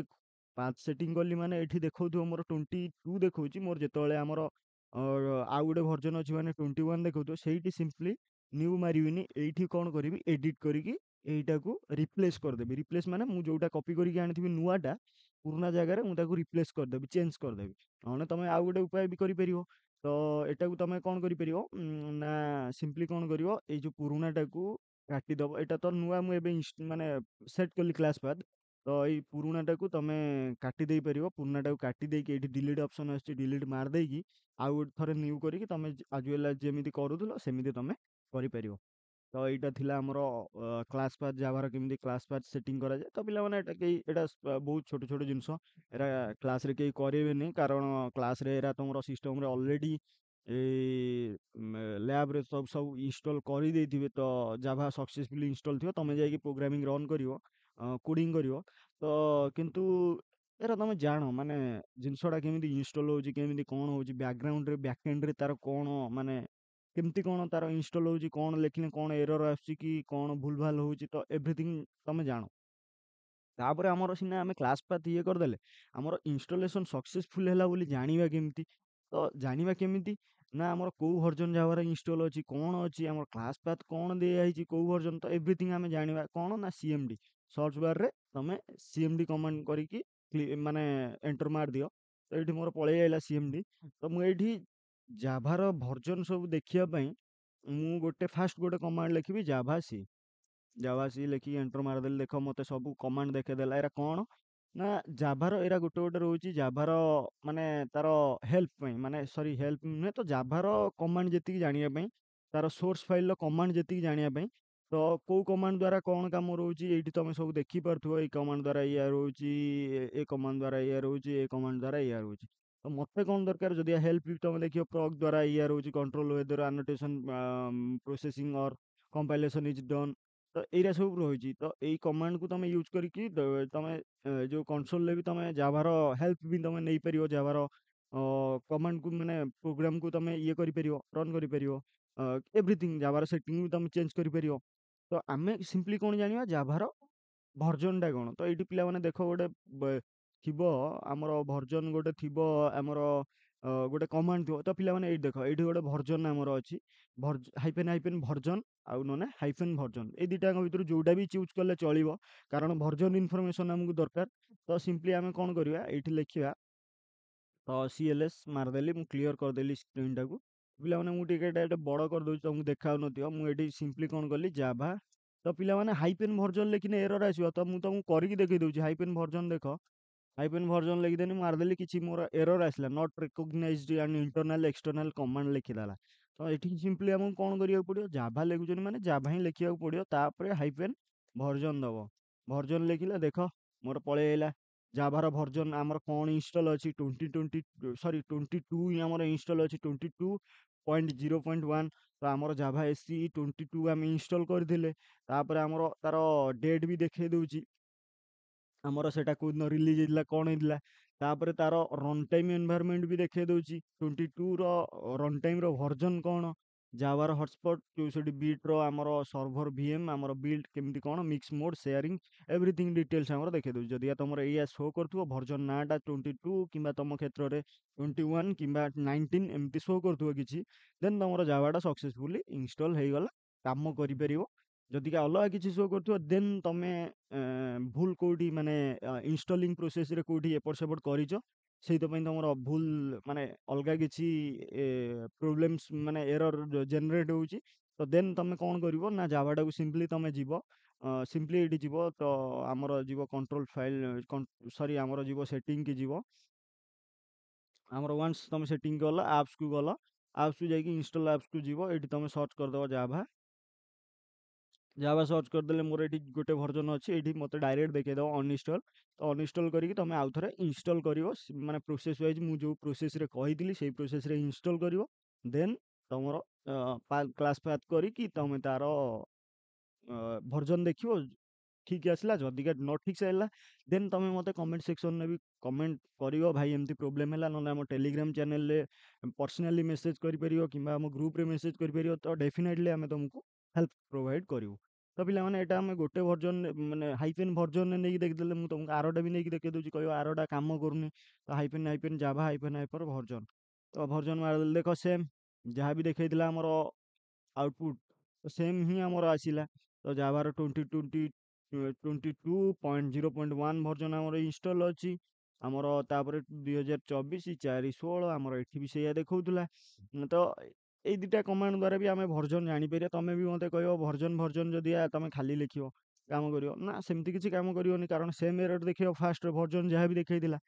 ପାଥ୍ ସେଟିଂ କଲି ମାନେ ଏଠି ଦେଖଉଥିବ ମୋର 22 ଦେଖଉଛି। ମୋର ଯେତେବେଳେ ଆମର ଆଉ ଗୋଟେ ଭର୍ଜନ ଅଛି ମାନେ 21 ଦେଖଉଥିବ, ସେଇଠି ସିମ୍ପଲି ନ୍ୟୁ ମାରିବିନି, ଏଇଠି କ'ଣ କରିବି ଏଡିଟ୍ କରିକି ଏଇଟାକୁ ରିପ୍ଲେସ୍ କରିଦେବି। ରିପ୍ଲେସ୍ ମାନେ ମୁଁ ଯୋଉଟା କପି କରିକି ଆଣିଥିବି ନୂଆଟା, ପୁରୁଣା ଜାଗାରେ ମୁଁ ତାକୁ ରିପ୍ଲେସ୍ କରିଦେବି, ଚେଞ୍ଜ କରିଦେବି। ନହେଲେ ତମେ ଆଉ ଗୋଟେ ଉପାୟ ବି କରିପାରିବ। ତ ଏଟାକୁ ତମେ କ'ଣ କରିପାରିବ ନା ସିମ୍ପଲି କ'ଣ କରିବ, ଏଇ ଯୋଉ ପୁରୁଣାଟାକୁ କାଟିଦବ। ଏଇଟା ତ ନୂଆ ମୁଁ ଏବେ ମାନେ ସେଟ୍ କଲି କ୍ଲାସ୍ ପାଥ୍। ତ ଏଇ ପୁରୁଣାଟାକୁ ତମେ କାଟି ଦେଇପାରିବ। ପୁରୁଣାଟାକୁ କାଟି ଦେଇକି ଏଇଠି ଡିଲିଟ୍ ଅପସନ୍ ଆସୁଛି, ଡିଲିଟ୍ ମାରିଦେଇକି ଆଉ ଗୋଟେ ଥରେ ନ୍ୟୁ କରିକି ତମେ ଆଜ୍ ୱେଲ୍ ଆଜ୍ ଯେମିତି କରୁଥିଲ ସେମିତି ତମେ କରିପାରିବ। ତ ଏଇଟା ଥିଲା ଆମର କ୍ଲାସ୍ ପାଥ୍, ଜାଭାର କେମିତି କ୍ଲାସ୍ ପାଥ୍ ସେଟିଂ କରାଯାଏ। ତ ପିଲାମାନେ ଏଇଟା କେହି ଏଇଟା ବହୁତ ଛୋଟ ଛୋଟ ଜିନିଷ, ଏରା କ୍ଲାସ୍‌ରେ କେହି କରିବେନି, କାରଣ କ୍ଲାସ୍‌ରେ ଏରା ତମର ସିଷ୍ଟମ୍‌ରେ ଅଲରେଡ଼ି ଏଇ ଲ୍ୟାବ୍‌ରେ ସବୁ ଇନଷ୍ଟଲ୍ କରିଦେଇଥିବେ। ତ ଜାଭା ସକ୍ସେସଫୁଲି ଇନଷ୍ଟଲ୍ ଥିବ, ତମେ ଯାଇକି ପ୍ରୋଗ୍ରାମିଂ ରନ୍ କରିବ, କୋଡ଼ିଂ କରିବ। ତ କିନ୍ତୁ ଏରା ତମେ ଜାଣ ମାନେ ଜିନିଷଟା କେମିତି ଇନଷ୍ଟଲ୍ ହେଉଛି, କେମିତି କ'ଣ ହେଉଛି, ବ୍ୟାକଗ୍ରାଉଣ୍ଡରେ ବ୍ୟାକଏଣ୍ଡରେ ତାର କ'ଣ ମାନେ କେମିତି କ'ଣ ତାର ଇନଷ୍ଟଲ୍ ହେଉଛି, କ'ଣ ଲେଖିଲେ କ'ଣ ଏରର୍ ଆସୁଛି କି କ'ଣ ଭୁଲଭାଲ ହେଉଛି, ତ ଏଭ୍ରିଥିଙ୍ଗ ତମେ ଜାଣ। ତାପରେ ଆମର ସିନା ଆମେ କ୍ଲାସ୍ ପାଥ୍ ଇଏ କରିଦେଲେ, ଆମର ଇନଷ୍ଟଲେସନ୍ ସକ୍ସେସଫୁଲ୍ ହେଲା ବୋଲି ଜାଣିବା କେମିତି? ତ ଜାଣିବା କେମିତି ନା ଆମର କୋଉ ଭର୍ଜନ ଜାଭାର ଇନଷ୍ଟଲ୍ ଅଛି, କ'ଣ ଅଛି, ଆମର କ୍ଲାସ୍ ପାଥ୍ କ'ଣ ଦିଆହେଇଛି, କୋଉ ଭର୍ଜନ, ତ ଏଭ୍ରିଥିଙ୍ଗ ଆମେ ଜାଣିବା କ'ଣ ନା ସିଏମ୍‌ଡି। ସର୍ଚ୍ଚ ବାର୍‌ରେ ତମେ ସିଏମ୍‌ଡି କମାଣ୍ଡ କରିକି ମାନେ ଏଣ୍ଟର ମାରିଦିଅ। ତ ଏଇଠି ମୋର ପଳେଇ ଆଇଲା ସିଏମ୍‌ଡି। ତ ମୁଁ ଏଇଠି ଜାଭାର ଭର୍ଜନ ସବୁ ଦେଖିବା ପାଇଁ ମୁଁ ଫାଷ୍ଟ ଗୋଟେ କମାଣ୍ଡ ଲେଖିବି ଜାଭା ସି। ଜାଭା ସି ଲେଖିକି ଏଣ୍ଟର ମାରିଦେଲି, ଦେଖ ମୋତେ ସବୁ କମାଣ୍ଡ ଦେଖେଇଦେଲା। ଏରା କ'ଣ ନା ଜାଭାର ଏରା ଗୋଟେ ଗୋଟେ ରହୁଛି ଜାଭାର ମାନେ ତାର ହେଲ୍ପ ପାଇଁ, ମାନେ ସରି ହେଲ୍ପ ନୁହେଁ ତ ଜାଭାର କମାଣ୍ଡ ଯେତିକି ଜାଣିବା ପାଇଁ, ତାର ସୋର୍ସ ଫାଇଲ୍‌ର କମାଣ୍ଡ ଯେତିକି ଜାଣିବା ପାଇଁ। ତ କୋଉ କମାଣ୍ଡ ଦ୍ୱାରା କ'ଣ କାମ ରହୁଛି ଏଇଠି ତମେ ସବୁ ଦେଖିପାରୁଥିବ। ଏଇ କମାଣ୍ଡ ଦ୍ୱାରା ଏଇଆ ରହୁଛି, ଏ କମାଣ୍ଡ ଦ୍ୱାରା ଏଇଆ ରହୁଛି, ଏ କମାଣ୍ଡ ଦ୍ୱାରା ଏଇଆ ରହୁଛି। ତ ମୋତେ କ'ଣ ଦରକାର, ଯଦି ହେଲ୍ପ ବି ତମେ ଦେଖିବ ପ୍ରକ୍ ଦ୍ୱାରା ଏଇଆ ରହୁଛି, control whether annotation processing or compilation is done. ତ ଏଇରା ସବୁ ରହିଛି। ତ ଏଇ କମାଣ୍ଡକୁ ତମେ ୟୁଜ୍ କରିକି ତମେ ଯୋଉ କନସୋଲରେ ବି ତମେ ଜାଭାର ହେଲ୍ପ ବି ତମେ ନେଇପାରିବ। ଜାଭାର କମାଣ୍ଡକୁ ମାନେ ପ୍ରୋଗ୍ରାମକୁ ତମେ ଇଏ କରିପାରିବ, ରନ୍ କରିପାରିବ। ଏଭ୍ରିଥିଙ୍ଗ ଜାଭାର ସେଟିଂ ବି ତମେ ଚେଞ୍ଜ କରିପାରିବ। ତ ଆମେ ସିମ୍ପଲି କ'ଣ ଜାଣିବା ଜାଭାର ଭର୍ଜନଟା କ'ଣ। ତ ଏଇଠି ପିଲାମାନେ ଦେଖ ଗୋଟେ ଥିବ ଆମର ଭର୍ଜନ, ଗୋଟେ ଥିବ ଆମର ଗୋଟେ କମାଣ୍ଡ ଥିବ। ତ ପିଲାମାନେ ଏଇଠି ଦେଖ, ଏଇଠି ଗୋଟେ ଭର୍ଜନ ଆମର ଅଛି, ହାଇଫେନ୍ ହାଇଫେନ୍ ଭର୍ଜନ ଆଉ ନହେଲେ ହାଇଫେନ୍ ଭର୍ଜନ, ଏଇ ଦିଟାଙ୍କ ଭିତରୁ ଯୋଉଟା ବି ଚୁଜ୍ କଲେ ଚଳିବ, କାରଣ ଭର୍ଜନ ଇନଫର୍ମେସନ୍ ଆମକୁ ଦରକାର। ତ ସିମ୍ପଲି ଆମେ କ'ଣ କରିବା, ଏଇଠି ଲେଖିବା ତ ସିଏଲ୍ଏସ୍ ମାରିଦେଲି, ମୁଁ କ୍ଲିୟର କରିଦେଲି ସ୍କ୍ରିନ୍‌ଟାକୁ। ପିଲାମାନେ ମୁଁ ଟିକେ ଏଇଟା ବଡ଼ କରିଦେଉଛି, ତମକୁ ଦେଖାଯାଉନଥିବ। ମୁଁ ଏଇଠି ସିମ୍ପଲି କ'ଣ କଲି ଜାଭା। ତ ପିଲାମାନେ ହାଇଫେନ୍ ଭର୍ଜନ ଲେଖିଲେ ଏରର୍ ଆସିବ, ତ ମୁଁ ତମକୁ କରିକି ଦେଖେଇ ଦେଉଛି। ହାଇଫେନ୍ ଭର୍ଜନ ଦେଖ, ହାଇଫେନ୍ ଭର୍ଜନ ଲେଖିଦେଲି, ମାରିଦେଲି, କିଛି ମୋର ଏରର୍ ଆସିଲା, not recognized and internal external command ଲେଖିଦେଲା। ତ ଏଠି ସିମ୍ପଲି ଆମକୁ କ'ଣ କରିବାକୁ ପଡ଼ିବ, ଜାଭା ଲେଖୁଛନ୍ତି ମାନେ ଜାଭା ହିଁ ଲେଖିବାକୁ ପଡ଼ିବ, ତାପରେ ହାଇଫେନ୍ ଭର୍ଜନ ଦବ। ଭର୍ଜନ ଲେଖିଲେ ଦେଖ ମୋର ପଳେଇ ଆଇଲା ଜାଭାର ଭର୍ଜନ ଆମର କ'ଣ ଇନଷ୍ଟଲ୍ ଅଛି 22 ହିଁ ଆମର ଇନଷ୍ଟଲ୍ ଅଛି 22.0.1। ତ ଆମର ଜାଭା ଏସ୍ସି 22 ଆମେ ଇନଷ୍ଟଲ୍ କରିଥିଲେ। ତାପରେ ଆମର ତାର ଡେଟ୍ ବି ଦେଖେଇ ଦଉଛି ଆମର ସେଟା କୋଉଦିନ ରିଲିଜ୍ ହେଇଥିଲା କ'ଣ ହେଇଥିଲା। ତାପରେ ତାର ରନ୍ ଟାଇମ୍ ଏନଭାୟରନମେଣ୍ଟ ବି ଦେଖେଇ ଦଉଛି 22 ର ରନ୍ ଟାଇମ୍‌ର ଭର୍ଜନ କ'ଣ, ଜାଭାର ହଟସ୍ପଟ୍ 64 ବିଟ୍‌ର ଆମର ସର୍ଭର ଭିଏମ୍, ଆମର ବିଲ୍ଡ କେମିତି କ'ଣ, mix mode, sharing everything details ଆମର ଦେଖେଇ ଦଉଛି। ଯଦି ତମର ଏଇଆ ଶୋ କରୁଥିବ ଭର୍ଜନ ନାଁଟା 22 କିମ୍ବା ତମ କ୍ଷେତ୍ରରେ 21 କିମ୍ବା 19 ଏମିତି ଶୋ କରୁଥିବ କିଛି, ଦେନ୍ ତମର ଜାଭାଟା ସକ୍ସେସଫୁଲି ଇନଷ୍ଟଲ୍ ହେଇଗଲା, କାମ କରିପାରିବ। ଯଦିକା ଅଲଗା କିଛି ଶୋ କରୁଥିବ ଦେନ୍ ତମେ ଭୁଲ କୋଉଠି ମାନେ ଇନଷ୍ଟଲିଂ ପ୍ରୋସେସରେ କୋଉଠି ଏପଟ ସେପଟ କରିଛ, ସେଇଥିପାଇଁ ତମର ଭୁଲ ମାନେ ଅଲଗା କିଛି ପ୍ରୋବ୍ଲେମ୍ସ ମାନେ ଏରର ଜେନେରେଟ୍ ହଉଛି। ତ ଦେନ୍ ତମେ କ'ଣ କରିବ ନା ଜାଭାଟାକୁ ସିମ୍ପଲି ତମେ ଯିବ, ସିମ୍ପଲି ଏଇଠି ଯିବ ତ ଆମର ଯିବ କଣ୍ଟ୍ରୋଲ ଫାଇଲ୍ ସରି ଆମର ଯିବ ସେଟିଂ କି ଯିବ। ଆମର ୱାନ୍ସ ତମେ ସେଟିଂ ଗଲ ଆପ୍ସକୁ ଗଲ, ଆପ୍ସକୁ ଯାଇକି ଇନଷ୍ଟଲ୍ ଆପ୍ସକୁ ଯିବ, ଏଇଠି ତମେ ସର୍ଚ୍ଚ କରିଦବ ଜାଭା ସର୍ଚ୍ଚ କରିଦେଲେ ମୋର ଏଠି ଗୋଟେ ଭର୍ଜନ ଅଛି, ଏଇଠି ମୋତେ ଡାଇରେକ୍ଟ ଦେଖେଇଦବ ଅନଇନଷ୍ଟଲ୍। ତ ଅନଇନଷ୍ଟଲ୍ କରିକି ତମେ ଆଉଥରେ ଇନଷ୍ଟଲ୍ କରିବ, ମାନେ ପ୍ରୋସେସ୍ ୱାଇଜ୍ ମୁଁ ଯୋଉ ପ୍ରୋସେସ୍‌ରେ କହିଥିଲି ସେଇ ପ୍ରୋସେସ୍‌ରେ ଇନଷ୍ଟଲ୍ କରିବ। ଦେନ୍ ତମର କ୍ଲାସ୍ ପାଥ୍ କରିକି ତମେ ତାର ଭର୍ଜନ ଦେଖିବ, ଠିକ୍ ଆସିଲା। ଯଦିକା ନ ଠିକ୍ ସେ ହେଲା ଦେନ୍ ତମେ ମୋତେ କମେଣ୍ଟ ସେକ୍ସନରେ ବି କମେଣ୍ଟ କରିବ, ଭାଇ ଏମିତି ପ୍ରୋବ୍ଲେମ୍ ହେଲା। ନହେଲେ ଆମ ଟେଲିଗ୍ରାମ ଚ୍ୟାନେଲରେ ପର୍ସନାଲି ମେସେଜ୍ କରିପାରିବ କିମ୍ବା ଆମ ଗ୍ରୁପ୍‌ରେ ମେସେଜ୍ କରିପାରିବ। ତ ଡେଫିନେଟଲି ଆମେ ତମକୁ ହେଲ୍ପ ପ୍ରୋଭାଇଡ୍ କରିବୁ। ତ ପିଲାମାନେ ଏଇଟା ଆମେ ଗୋଟେ ଭର୍ଜନ ମାନେ ହାଇଫେନ୍ ଭର୍ଜନରେ ନେଇକି ଦେଖିଦେଲେ, ମୁଁ ତମକୁ ଆରଟା ବି ନେଇକି ଦେଖେଇ ଦଉଛି, କହିବ ଆରଟା କାମ କରୁନି। ତ ହାଇଫେନ୍ ଜାଭା ହାଇଫେନ୍ ଭର୍ଜନ, ତ ଭର୍ଜନ ମାରିଦେଲେ ଦେଖ ସେମ୍ ଯାହା ବି ଦେଖେଇଥିଲା ଆମର ଆଉଟପୁଟ୍ ସେମ୍ ହିଁ ଆମର ଆସିଲା। ତ ଜାଭାର 22.0.1 ଭର୍ଜନ ଆମର ଇନଷ୍ଟଲ୍ ଅଛି। ଆମର ତାପରେ 2024/4/16 ଆମର ଏଠି ବି ସେଇଆ ଦେଖଉଥିଲା। ତ ଏଇ ଦିଟା କମାଣ୍ଡ ଦ୍ୱାରା ବି ଆମେ ଭର୍ଜନ ଜାଣିପାରିବା। ତମେ ବି ମୋତେ କହିବ ଭର୍ଜନ ଯଦି ତମେ ଖାଲି ଲେଖିବ କାମ କରିବ ନା, ସେମିତି କିଛି କାମ କରିବନି, କାରଣ ସେମ୍ ଏରର୍ ଦେଖେଇବ ଫାଷ୍ଟ ଭର୍ଜନ ଯାହା ବି ଦେଖେଇଥିଲା।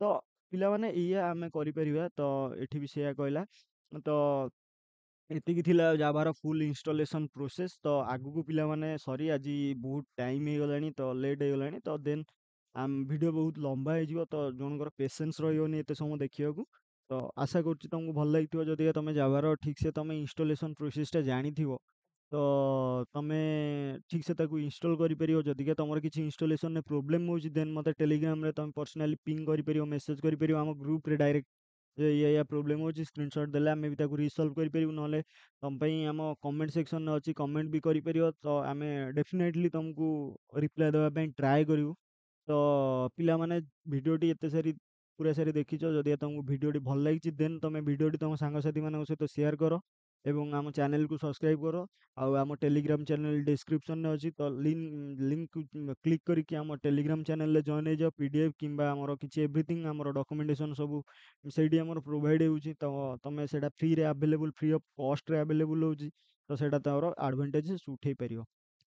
ତ ପିଲାମାନେ ଏଇଆ ଆମେ କରିପାରିବା। ତ ଏଠି ବି ସେଇଆ କହିଲା। ତ ଏତିକି ଥିଲା ଜାଭାର ଫୁଲ୍ ଇନଷ୍ଟଲେସନ୍ ପ୍ରୋସେସ୍। ତ ଆଗକୁ ପିଲାମାନେ ସରି ଆଜି ବହୁତ ଟାଇମ୍ ହେଇଗଲାଣି, ତ ଲେଟ୍ ହେଇଗଲାଣି, ତ ଦେନ୍ ଭିଡ଼ିଓ ବହୁତ ଲମ୍ବା ହେଇଯିବ, ତ ଜଣଙ୍କର ପେସେନ୍ସ ରହିବନି ଏତେ ସମୟ ଦେଖିବାକୁ। ତ ଆଶା କରୁଛି ତମକୁ ଭଲ ଲାଗିଥିବ। ଯଦି ତମେ ଜାଭାର ଠିକ୍‌ସେ ତମେ ଇନଷ୍ଟଲେସନ୍ ପ୍ରୋସେସ୍‌ଟା ଜାଣିଥିବ, ତ ତମେ ଠିକ୍‌ସେ ତାକୁ ଇନଷ୍ଟଲ୍ କରିପାରିବ। ଯଦିକା ତମର କିଛି ଇନଷ୍ଟଲେସନ୍‌ରେ ପ୍ରୋବ୍ଲେମ୍ ହେଉଛି ଦେନ୍ ମୋତେ ଟେଲିଗ୍ରାମରେ ତମେ ପର୍ସନାଲି ପିଙ୍ଗ କରିପାରିବ, ମେସେଜ୍ କରିପାରିବ ଆମ ଗ୍ରୁପ୍‌ରେ ଡାଇରେକ୍ଟ, ଯେ ଏଇଆ ପ୍ରୋବ୍ଲେମ୍ ହେଉଛି, ସ୍କ୍ରିନଶଟ୍ ଦେଲେ ଆମେ ବି ତାକୁ ରିସଲ୍ଭ କରିପାରିବୁ। ନହେଲେ ତମ ପାଇଁ ଆମ କମେଣ୍ଟ ସେକ୍ସନ୍ ଅଛି, କମେଣ୍ଟ ବି କରିପାରିବ। ତ ଆମେ ଡେଫିନେଟଲି ତମକୁ ରିପ୍ଲାଏ ଦେବା ପାଇଁ ଟ୍ରାଏ କରିବୁ। ତ ପିଲାମାନେ ଭିଡ଼ିଓଟି ଏତେ ସାରି ପୁରା ସାରି ଦେଖିଛ, ଯଦି ତମକୁ ଭିଡ଼ିଓଟି ଭଲ ଲାଗିଛି ଦେନ୍ ତମେ ଭିଡ଼ିଓଟି ତମ ସାଙ୍ଗସାଥିମାନଙ୍କ ସହିତ ସେୟାର କର ଏବଂ ଆମ ଚ୍ୟାନେଲକୁ ସବସ୍କ୍ରାଇବ୍ କର। ଆଉ ଆମ ଟେଲିଗ୍ରାମ ଚ୍ୟାନେଲ ଡେସ୍କ୍ରିପସନ୍‌ରେ ଅଛି, ତ ଲିଙ୍କ୍ କ୍ଲିକ୍ କରିକି ଆମ ଟେଲିଗ୍ରାମ ଚ୍ୟାନେଲରେ ଜଏନ୍ ହେଇଯାଅ। ପିଡିଏଫ୍ କିମ୍ବା ଆମର କିଛି ଏଭ୍ରିଥିଙ୍ଗ ଆମର ଡକୁମେଣ୍ଟେସନ୍ ସବୁ ସେଇଠି ଆମର ପ୍ରୋଭାଇଡ଼ ହେଉଛି। ତ ତମେ ସେଇଟା ଫ୍ରିରେ ଆଭେଲେବୁଲ୍, ଫ୍ରି ଅଫ୍ କଷ୍ଟରେ ଆଭେଲେବୁଲ୍ ହେଉଛି। ତ ସେଇଟା ତମର ଆଡ଼ଭାଣ୍ଟେଜେସ୍ ଉଠେଇ ପାରିବ।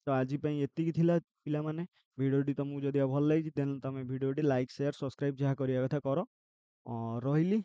ତ ଆଜି ପାଇଁ ଏତିକି ଥିଲା ପିଲାମାନେ। ଭିଡ଼ିଓଟି ତମକୁ ଯଦି ଭଲ ଲାଗିଛି ଦେନ୍ ତମେ ଭିଡ଼ିଓଟି ଲାଇକ୍, ସେୟାର, ସବସ୍କ୍ରାଇବ୍ ଯାହା କରିବା କଥା କର। ରହିଲି।